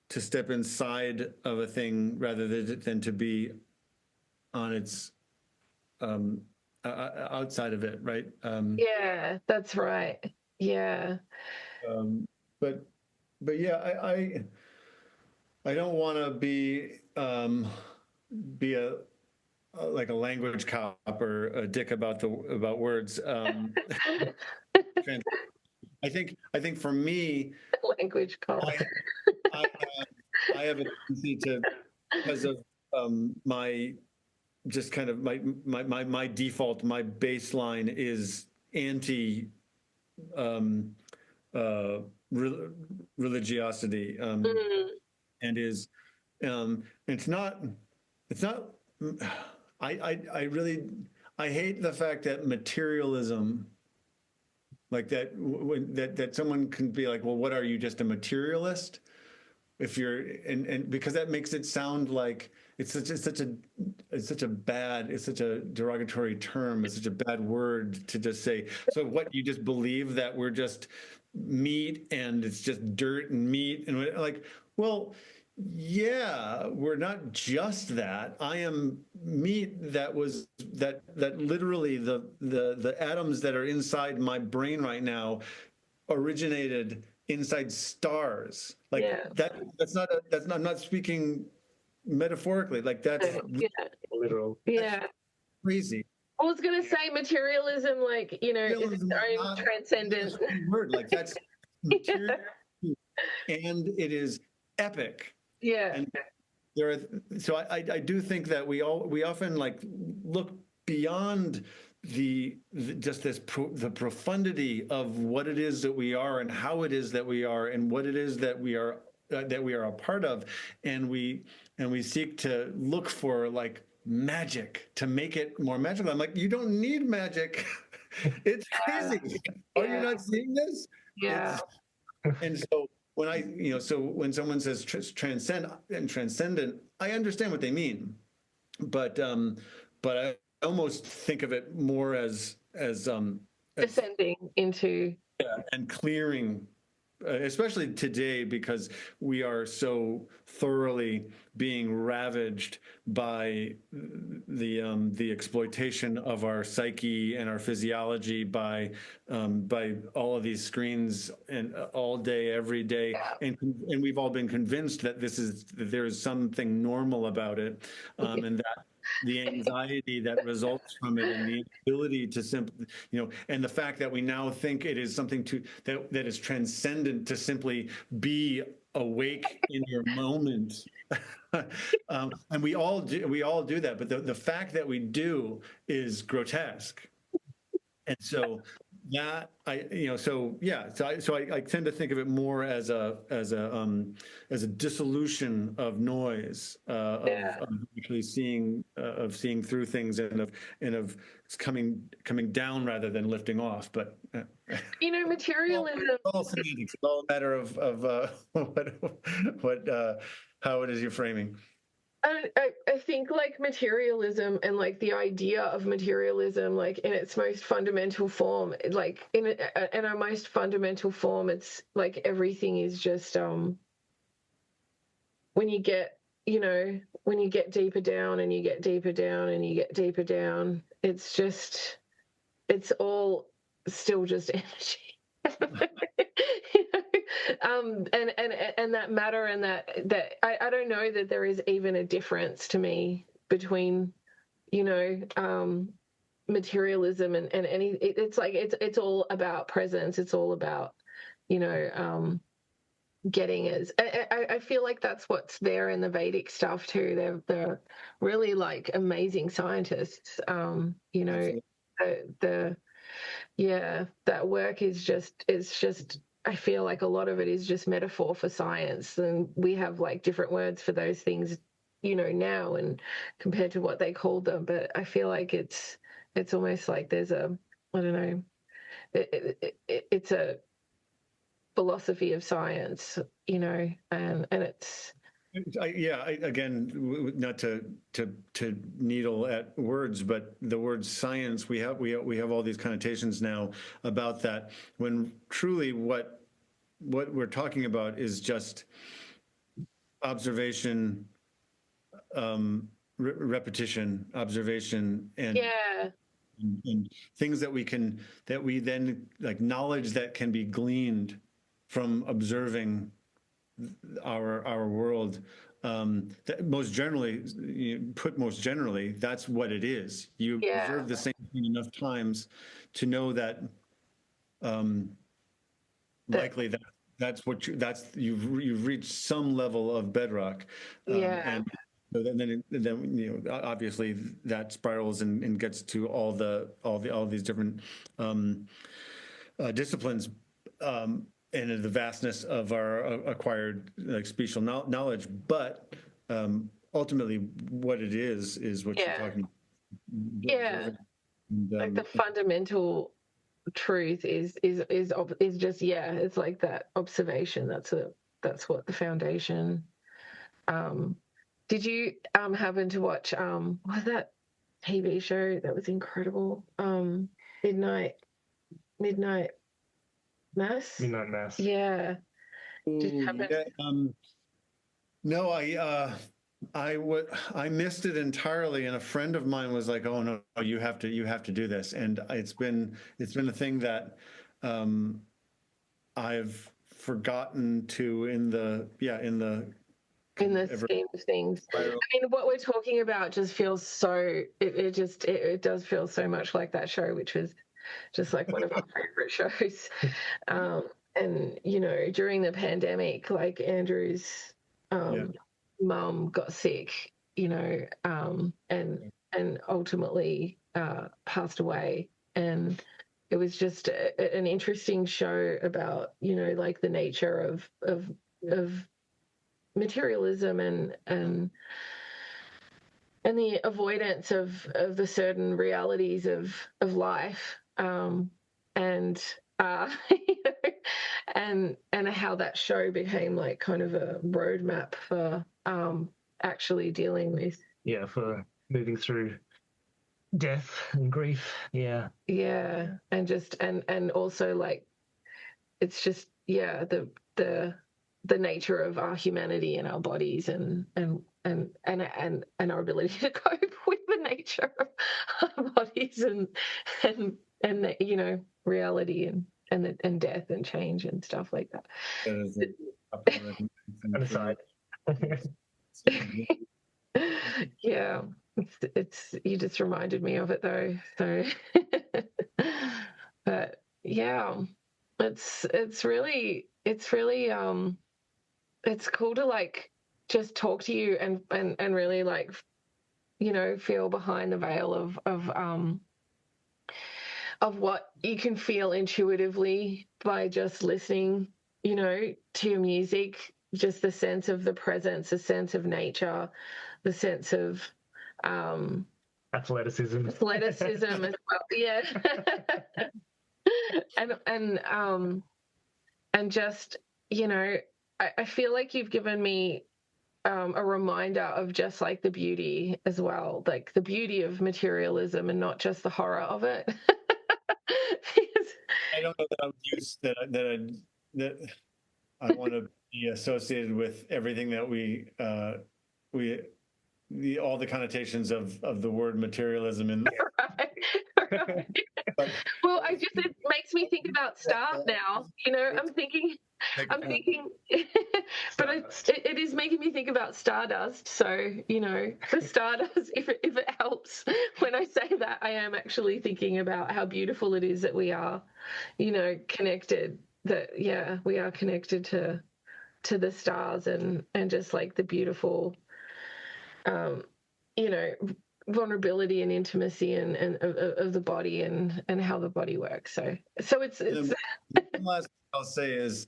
Speaker 3: step inside of a thing rather than to be on its outside of it, right?
Speaker 2: That's right. Yeah.
Speaker 3: But yeah, I don't want to be a like a language cop or a dick about words. I think for me,
Speaker 2: Language call.
Speaker 3: I I have a tendency to, because of my just kind of my default, my baseline is anti um, uh, religiosity, and is it's not it's not. I really I hate the fact that materialism, like that when that someone can be like, well, what are you, just a materialist? If you're and because that makes it sound like it's such a derogatory term, it's such a bad word to just say. So what, you just believe that we're just meat and it's just dirt and meat and like, well, yeah, we're not just that. I am meat that literally the atoms that are inside my brain right now originated inside stars. Like
Speaker 2: Yeah.
Speaker 3: I'm not speaking metaphorically. Like that's
Speaker 2: Yeah.
Speaker 1: Literal.
Speaker 2: Yeah.
Speaker 3: crazy.
Speaker 2: I was gonna say materialism, like, is its
Speaker 3: Realism is
Speaker 2: own
Speaker 3: not
Speaker 2: transcendent.
Speaker 3: a word. Like that's material, and it is epic.
Speaker 2: Yeah.
Speaker 3: And there are, so I do think that we often like look beyond just the profundity of what it is that we are and how it is that we are and what it is that we are a part of, and we seek to look for like magic to make it more magical. I'm like, you don't need magic. It's crazy. Are you not seeing this?
Speaker 2: Yeah.
Speaker 3: And so when so when someone says transcend and transcendent, I understand what they mean, but I almost think of it more as
Speaker 2: Descending into.
Speaker 3: and clearing, especially today, because we are so thoroughly being ravaged by the exploitation of our psyche and our physiology by all of these screens and all day, every day, and we've all been convinced that there is something normal about it, and that the anxiety that results from it and the ability to simply, and the fact that we now think it is something that is transcendent to simply be awake in your moment. And we all do that, but the fact that we do is grotesque. And so that I tend to think of it more as a dissolution of noise, of actually seeing through things, and of coming down rather than lifting off. But
Speaker 2: Materialism.
Speaker 3: it's all semantics. It's all a matter of how it is you're framing.
Speaker 2: I think like materialism and like the idea of materialism, like in its most fundamental form, like in our most fundamental form, it's like everything is just when you get deeper down and you get deeper down and you get deeper down, it's all still just energy. And that matter, and that I don't know that there is even a difference to me between materialism and any. It's like it's all about presence. It's all about getting as I feel like that's what's there in the Vedic stuff too. They're really like amazing scientists. That work is just I feel like a lot of it is just metaphor for science, and we have like different words for those things, now, and compared to what they called them. But I feel like it's almost like there's I don't know, it's a philosophy of science, and it's.
Speaker 3: Again, not to needle at words, but the word science, we have all these connotations now about that, when truly what we're talking about is just observation, repetition, observation, and things that we then, like, knowledge that can be gleaned from observing our world, most generally, most generally, that's what it is. You
Speaker 2: Yeah.
Speaker 3: observe the same thing enough times to know that likely that's what you've reached some level of bedrock.
Speaker 2: Yeah.
Speaker 3: And so then obviously that spirals and gets to all these different disciplines, and the vastness of our acquired spatial knowledge. But ultimately, what it is what you're talking about.
Speaker 2: Yeah.
Speaker 3: And,
Speaker 2: like the fundamental truth is just, yeah, it's like that observation. That's what the foundation. Did you happen to watch what was that TV show that was incredible? Midnight Mass.
Speaker 1: Midnight Mass.
Speaker 2: Yeah. Did you happen?
Speaker 3: No, I missed it entirely, and a friend of mine was like, "Oh no, you have to do this," and it's been a thing that I've forgotten to in the
Speaker 2: scheme of things. I mean, what we're talking about just feels so. It does feel so much like that show, which was just like one of our favorite shows. And during the pandemic, like Andrew's mum got sick, and ultimately passed away, and it was just an interesting show about like the nature of materialism and the avoidance of the certain realities of life, and and how that show became like kind of a roadmap for actually dealing with
Speaker 1: for moving through death and grief. And
Speaker 2: just and also like it's just the nature of our humanity and our bodies and our ability to cope with the nature of our bodies and reality and death and change and stuff like that.
Speaker 1: On the side.
Speaker 2: Yeah, it's you just reminded me of it though. So, but yeah, it's really it's cool to like just talk to you and really like feel behind the veil of what you can feel intuitively by just listening to your music, just the sense of the presence, the sense of nature, the sense of
Speaker 1: athleticism
Speaker 2: as well. Yeah. and just I feel like you've given me a reminder of just like the beauty as well, like the beauty of materialism and not just the horror of it.
Speaker 3: I don't know that I would use that I want to be associated with everything that all the connotations of the word materialism in
Speaker 2: right. Well, it makes me think about stars now. I'm thinking but it is making me think about stardust. So the stardust, if it helps when I say that, I am actually thinking about how beautiful it is that we are connected, that we are connected to the stars and just like the beautiful vulnerability and intimacy and of the body and how the body works. So it's
Speaker 3: the last thing I'll say is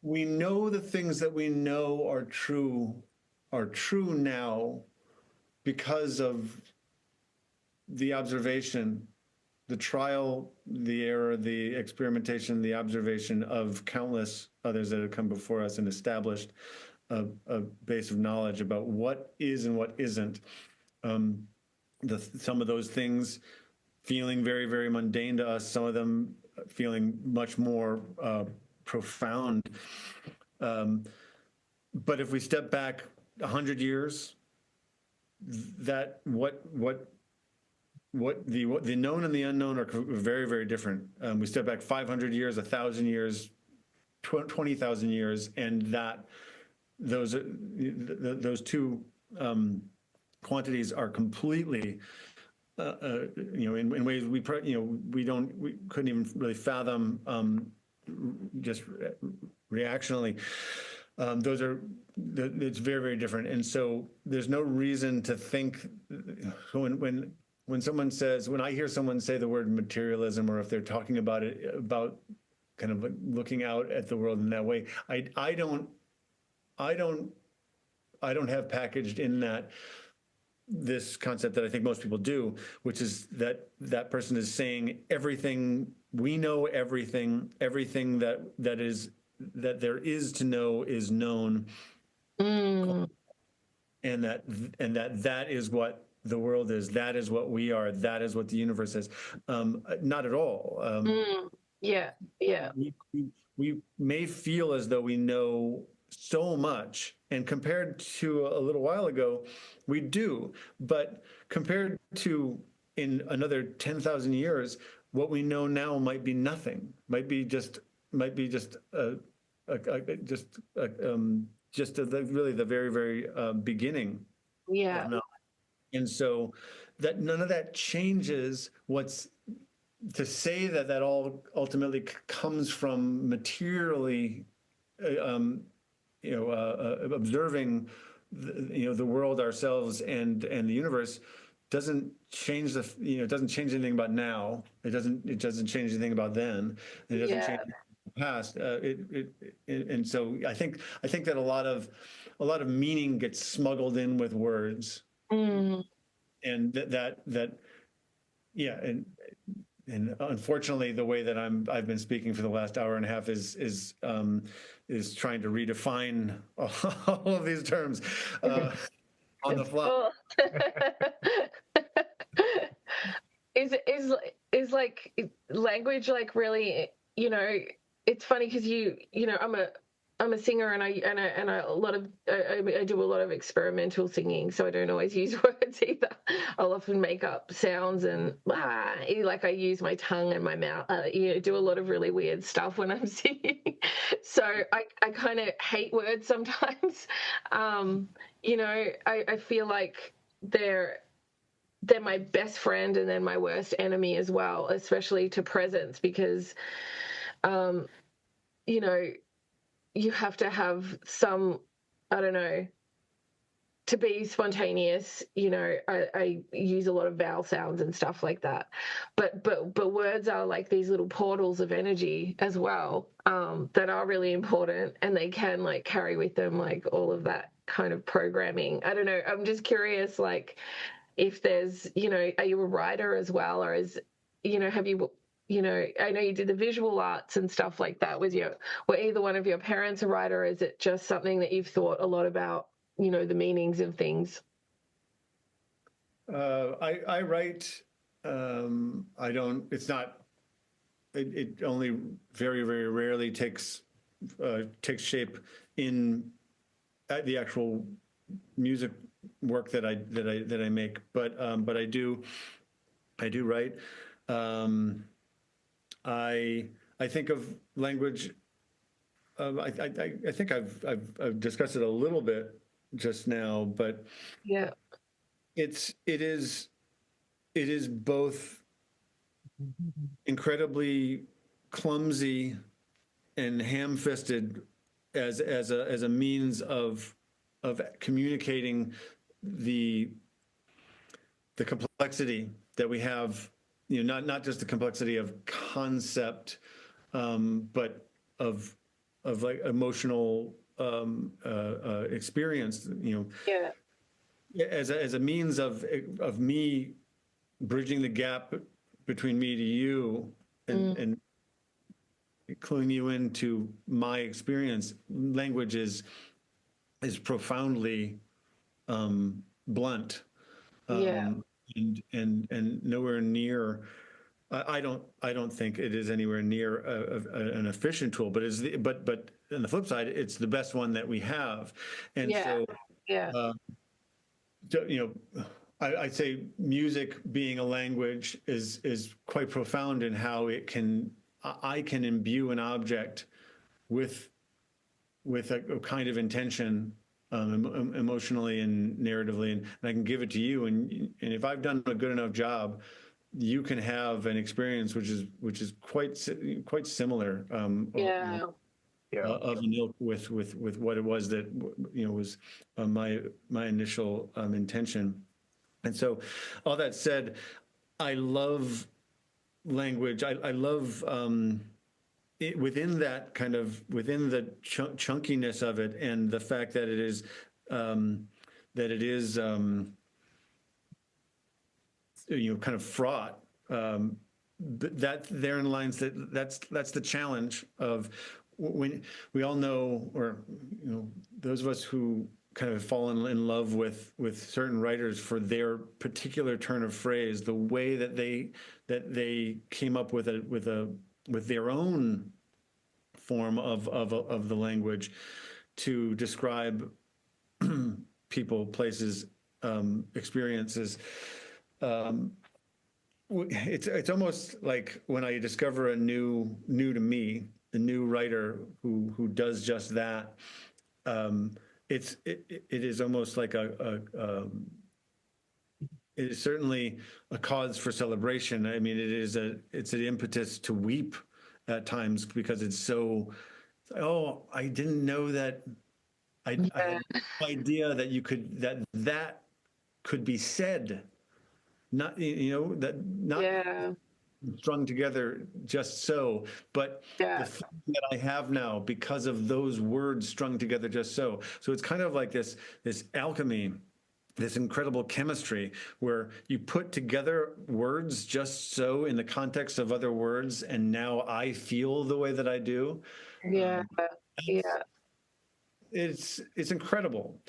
Speaker 3: we know the things that we know are true now because of the observation, the trial, the error, the experimentation, the observation of countless others that have come before us and established a base of knowledge about what is and what isn't. Some of those things feeling very, very mundane to us, some of them feeling much more profound. But if we step back 100 years, that what the known and the unknown are very, very different. We step back 500 years, 1,000 years, 20,000 years, and that those two quantities are completely, in ways we couldn't even really fathom, just reactionally. It's very, very different. And so there's no reason to think when I hear someone say the word materialism, or if they're talking about it, about kind of like looking out at the world in that way, I don't have packaged in that this concept that I think most people do, which is that that person is saying everything we know, everything that there is to know is known, and that is what the world is. That is what we are. That is what the universe is. Not at all.
Speaker 2: Yeah.
Speaker 3: We may feel as though we know so much, and compared to a little while ago, we do. But compared to in another 10,000 years, what we know now might be nothing. Might be just really the very, very beginning.
Speaker 2: Yeah.
Speaker 3: Of knowledge. And so that none of that changes what's to say that all ultimately comes from materially, observing, the world, ourselves, and the universe, doesn't change it doesn't change anything about now. It doesn't change anything about then. It doesn't change the past. And so I think that a lot of meaning gets smuggled in with words, and and unfortunately, the way that I've been speaking for the last hour and a half is trying to redefine all of these terms on the fly.
Speaker 2: Is like language, like, really, it's funny because I'm a singer, and I do a lot of experimental singing, so I don't always use words either. I'll often make up sounds, and like I use my tongue and my mouth, do a lot of really weird stuff when I'm singing. So I kind of hate words sometimes. I feel like they're my best friend and then my worst enemy as well, especially to presence, because you have to have some, I don't know, to be spontaneous. I use a lot of vowel sounds and stuff like that, but words are like these little portals of energy as well, that are really important, and they can like carry with them like all of that kind of programming. I don't know, I'm just curious, like, if there's, are you a writer as well, or have you, I know you did the visual arts and stuff like that. Were either one of your parents a writer, or is it just something that you've thought a lot about, the meanings of things?
Speaker 3: I write. I don't. It's not. It only very, very rarely takes shape in the actual music work that I make. But I do write. I think of language. I think I've discussed it a little bit just now, but
Speaker 2: yeah,
Speaker 3: it is both incredibly clumsy and ham-fisted as a means of communicating the complexity that we have. Not just the complexity of concept, but of like emotional experience.
Speaker 2: Yeah.
Speaker 3: As a means of me bridging the gap between me to you, and cluing you into my experience. Language is profoundly blunt. And nowhere near. I don't think it is anywhere near an efficient tool, but but on the flip side, it's the best one that we have. And I'd say music being a language is quite profound in how I can imbue an object with with a kind of intention, emotionally and narratively, and I can give it to you, and if I've done a good enough job, you can have an experience which is quite similar,
Speaker 2: Yeah.
Speaker 3: of an ilk with what it was that was my initial intention. And so, all that said, I love language. I love within that kind of within the chunkiness of it, and the fact that it is kind of fraught. That therein lies that's the challenge of when we all know, or those of us who kind of fallen in love with certain writers for their particular turn of phrase, the way that they came up with their own form of the language to describe people, places, experiences. It's almost like when I discover a new to me, a new writer who does just that. It is almost like it is certainly a cause for celebration. I mean, it's an impetus to weep at times, because it's so. Oh, I didn't know that. I had no idea that that could be said. Not that not strung together just so, but the thing that I have now because of those words strung together just so. So it's kind of like this alchemy, this incredible chemistry where you put together words just so in the context of other words, and now I feel the way that I do.
Speaker 2: Yeah.
Speaker 3: It's incredible.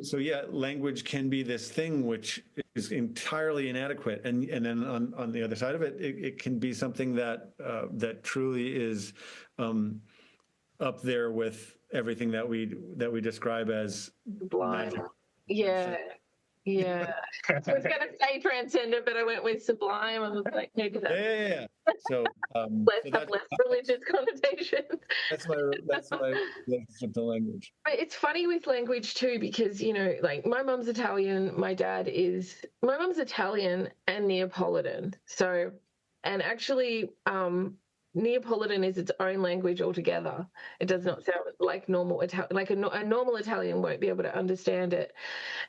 Speaker 3: So yeah, language can be this thing which is entirely inadequate, and then on the other side of it, it can be something that that truly is up there with everything that we describe as
Speaker 2: Sublime.
Speaker 3: magic.
Speaker 2: Yeah. I was going to say transcendent, but I went with sublime. I was like, maybe that's
Speaker 3: Yeah. So
Speaker 2: less religious connotations.
Speaker 3: That's my relationship to language.
Speaker 2: But it's funny with language too, because like my mum's Italian, my mum's Italian and Neapolitan. So, and actually, Neapolitan is its own language altogether. It does not sound like normal Italian. Like a normal Italian won't be able to understand it.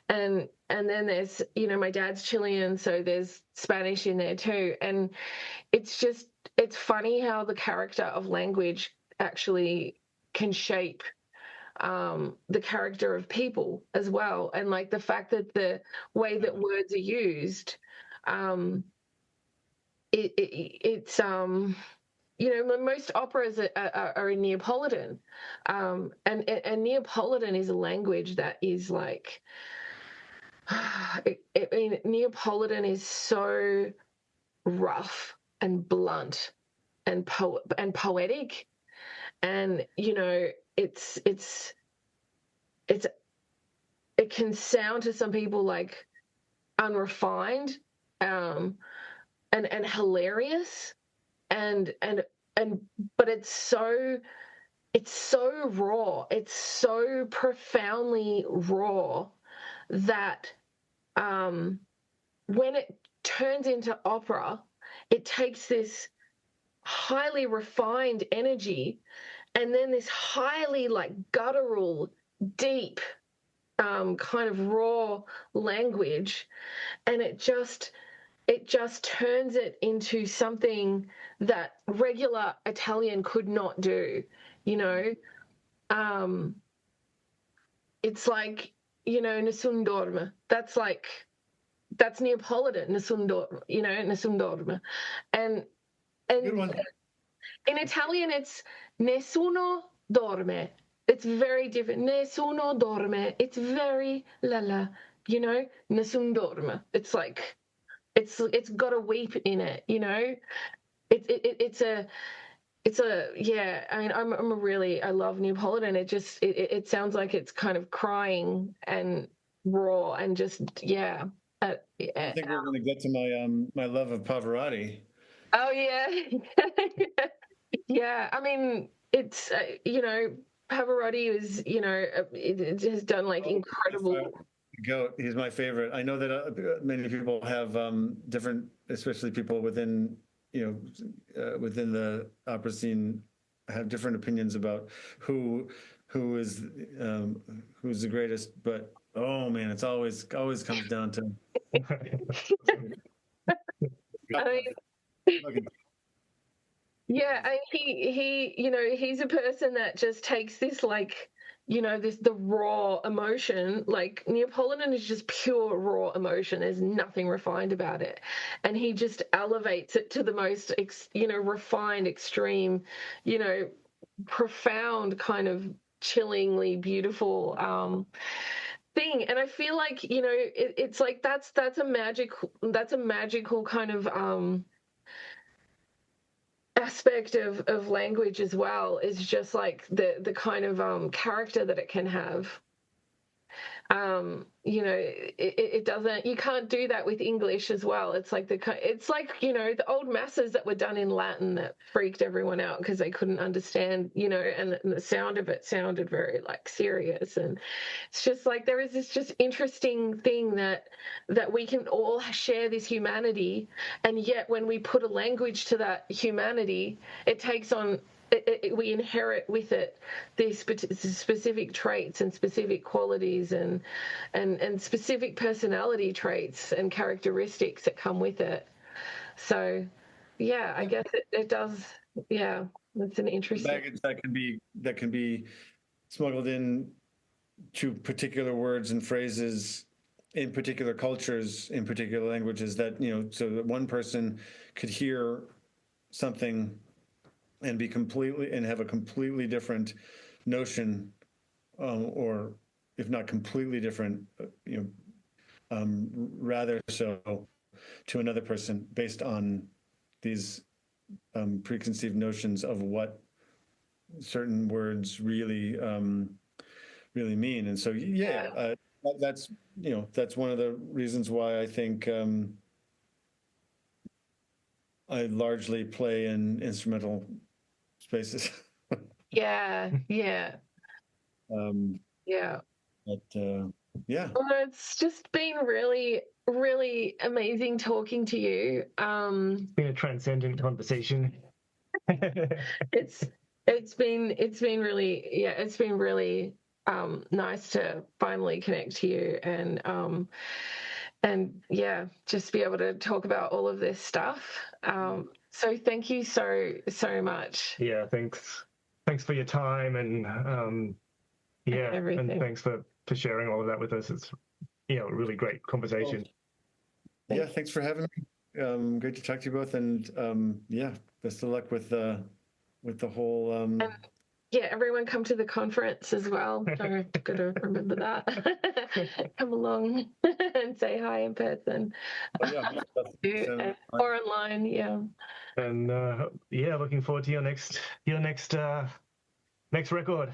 Speaker 2: And then there's my dad's Chilean, so there's Spanish in there too. And it's funny how the character of language actually can shape the character of people as well, and like the fact that the way that words are used, it's most operas are in Neapolitan, and Neapolitan is a language that is like, Neapolitan is so rough and blunt and poetic, and it can sound to some people like unrefined, and hilarious, and but it's so raw, it's so profoundly raw that when it turns into opera, it takes this highly refined energy and then this highly like guttural, deep, kind of raw language, and it just turns it into something that regular Italian could not do. It's like, nessun dorme. That's Neapolitan, nessun dorme. Nessun dorme, and
Speaker 3: Good one.
Speaker 2: in Italian, it's nessuno dorme. It's very different. Nessuno dorme. It's very la. Nessun dorme. It's like, it's got a weep in it. It's a yeah. I mean, I love Neapolitan. It sounds like it's kind of crying and raw and just yeah.
Speaker 3: I think we're going to get to my love of Pavarotti.
Speaker 2: Oh yeah. Yeah, I mean, it's you know, Pavarotti is, you know, it has done like incredible.
Speaker 3: Goat. He's my favorite. I know that many people have different, especially people within, within the opera scene, have different opinions about who's the greatest. But oh man, it's always comes down to.
Speaker 2: I mean, yeah, he, you know, he's a person that just takes this like, you know, the raw emotion. Like Neapolitan is just pure raw emotion. There's nothing refined about it, and he just elevates it to the most, you know, refined, extreme, you know, profound kind of chillingly beautiful thing. And I feel like, you know, it's like that's a magical kind of aspect of language as well, is just like the kind of character that it can have. You know, it doesn't, you can't do that with English as well. It's like you know, the old masses that were done in Latin that freaked everyone out because they couldn't understand, you know, and the sound of it sounded very like serious. And it's just like there is this just interesting thing that we can all share this humanity, and yet when we put a language to that humanity, it takes on, we inherit with it these specific traits and specific qualities and specific personality traits and characteristics that come with it. So, yeah, I guess it does. Yeah, it's an interesting
Speaker 3: baggage that can be smuggled in to particular words and phrases in particular cultures, in particular languages, that, you know, so that one person could hear something and have a completely different notion, or if not completely different, rather so, to another person based on these preconceived notions of what certain words really mean. And so, yeah, that's, you know, that's one of the reasons why I think I largely play in instrumental spaces.
Speaker 2: Yeah. Yeah.
Speaker 3: But yeah.
Speaker 2: Well, it's just been really, really amazing talking to you.
Speaker 1: It's been a transcendent conversation.
Speaker 2: It's been really, yeah, it's been really nice to finally connect to you and yeah, just be able to talk about all of this stuff. So thank you so much.
Speaker 1: Yeah, thanks for your time, and
Speaker 2: everything.
Speaker 1: and thanks for sharing all of that with us. It's, you know, a really great conversation.
Speaker 3: Well, yeah, thanks for having me. Great to talk to you both, and yeah, best of luck with the whole.
Speaker 2: Yeah, everyone come to the conference as well. I'm gonna remember that. Come along and say hi in person.
Speaker 3: Yeah,
Speaker 2: or online, yeah.
Speaker 1: And yeah, looking forward to your next record.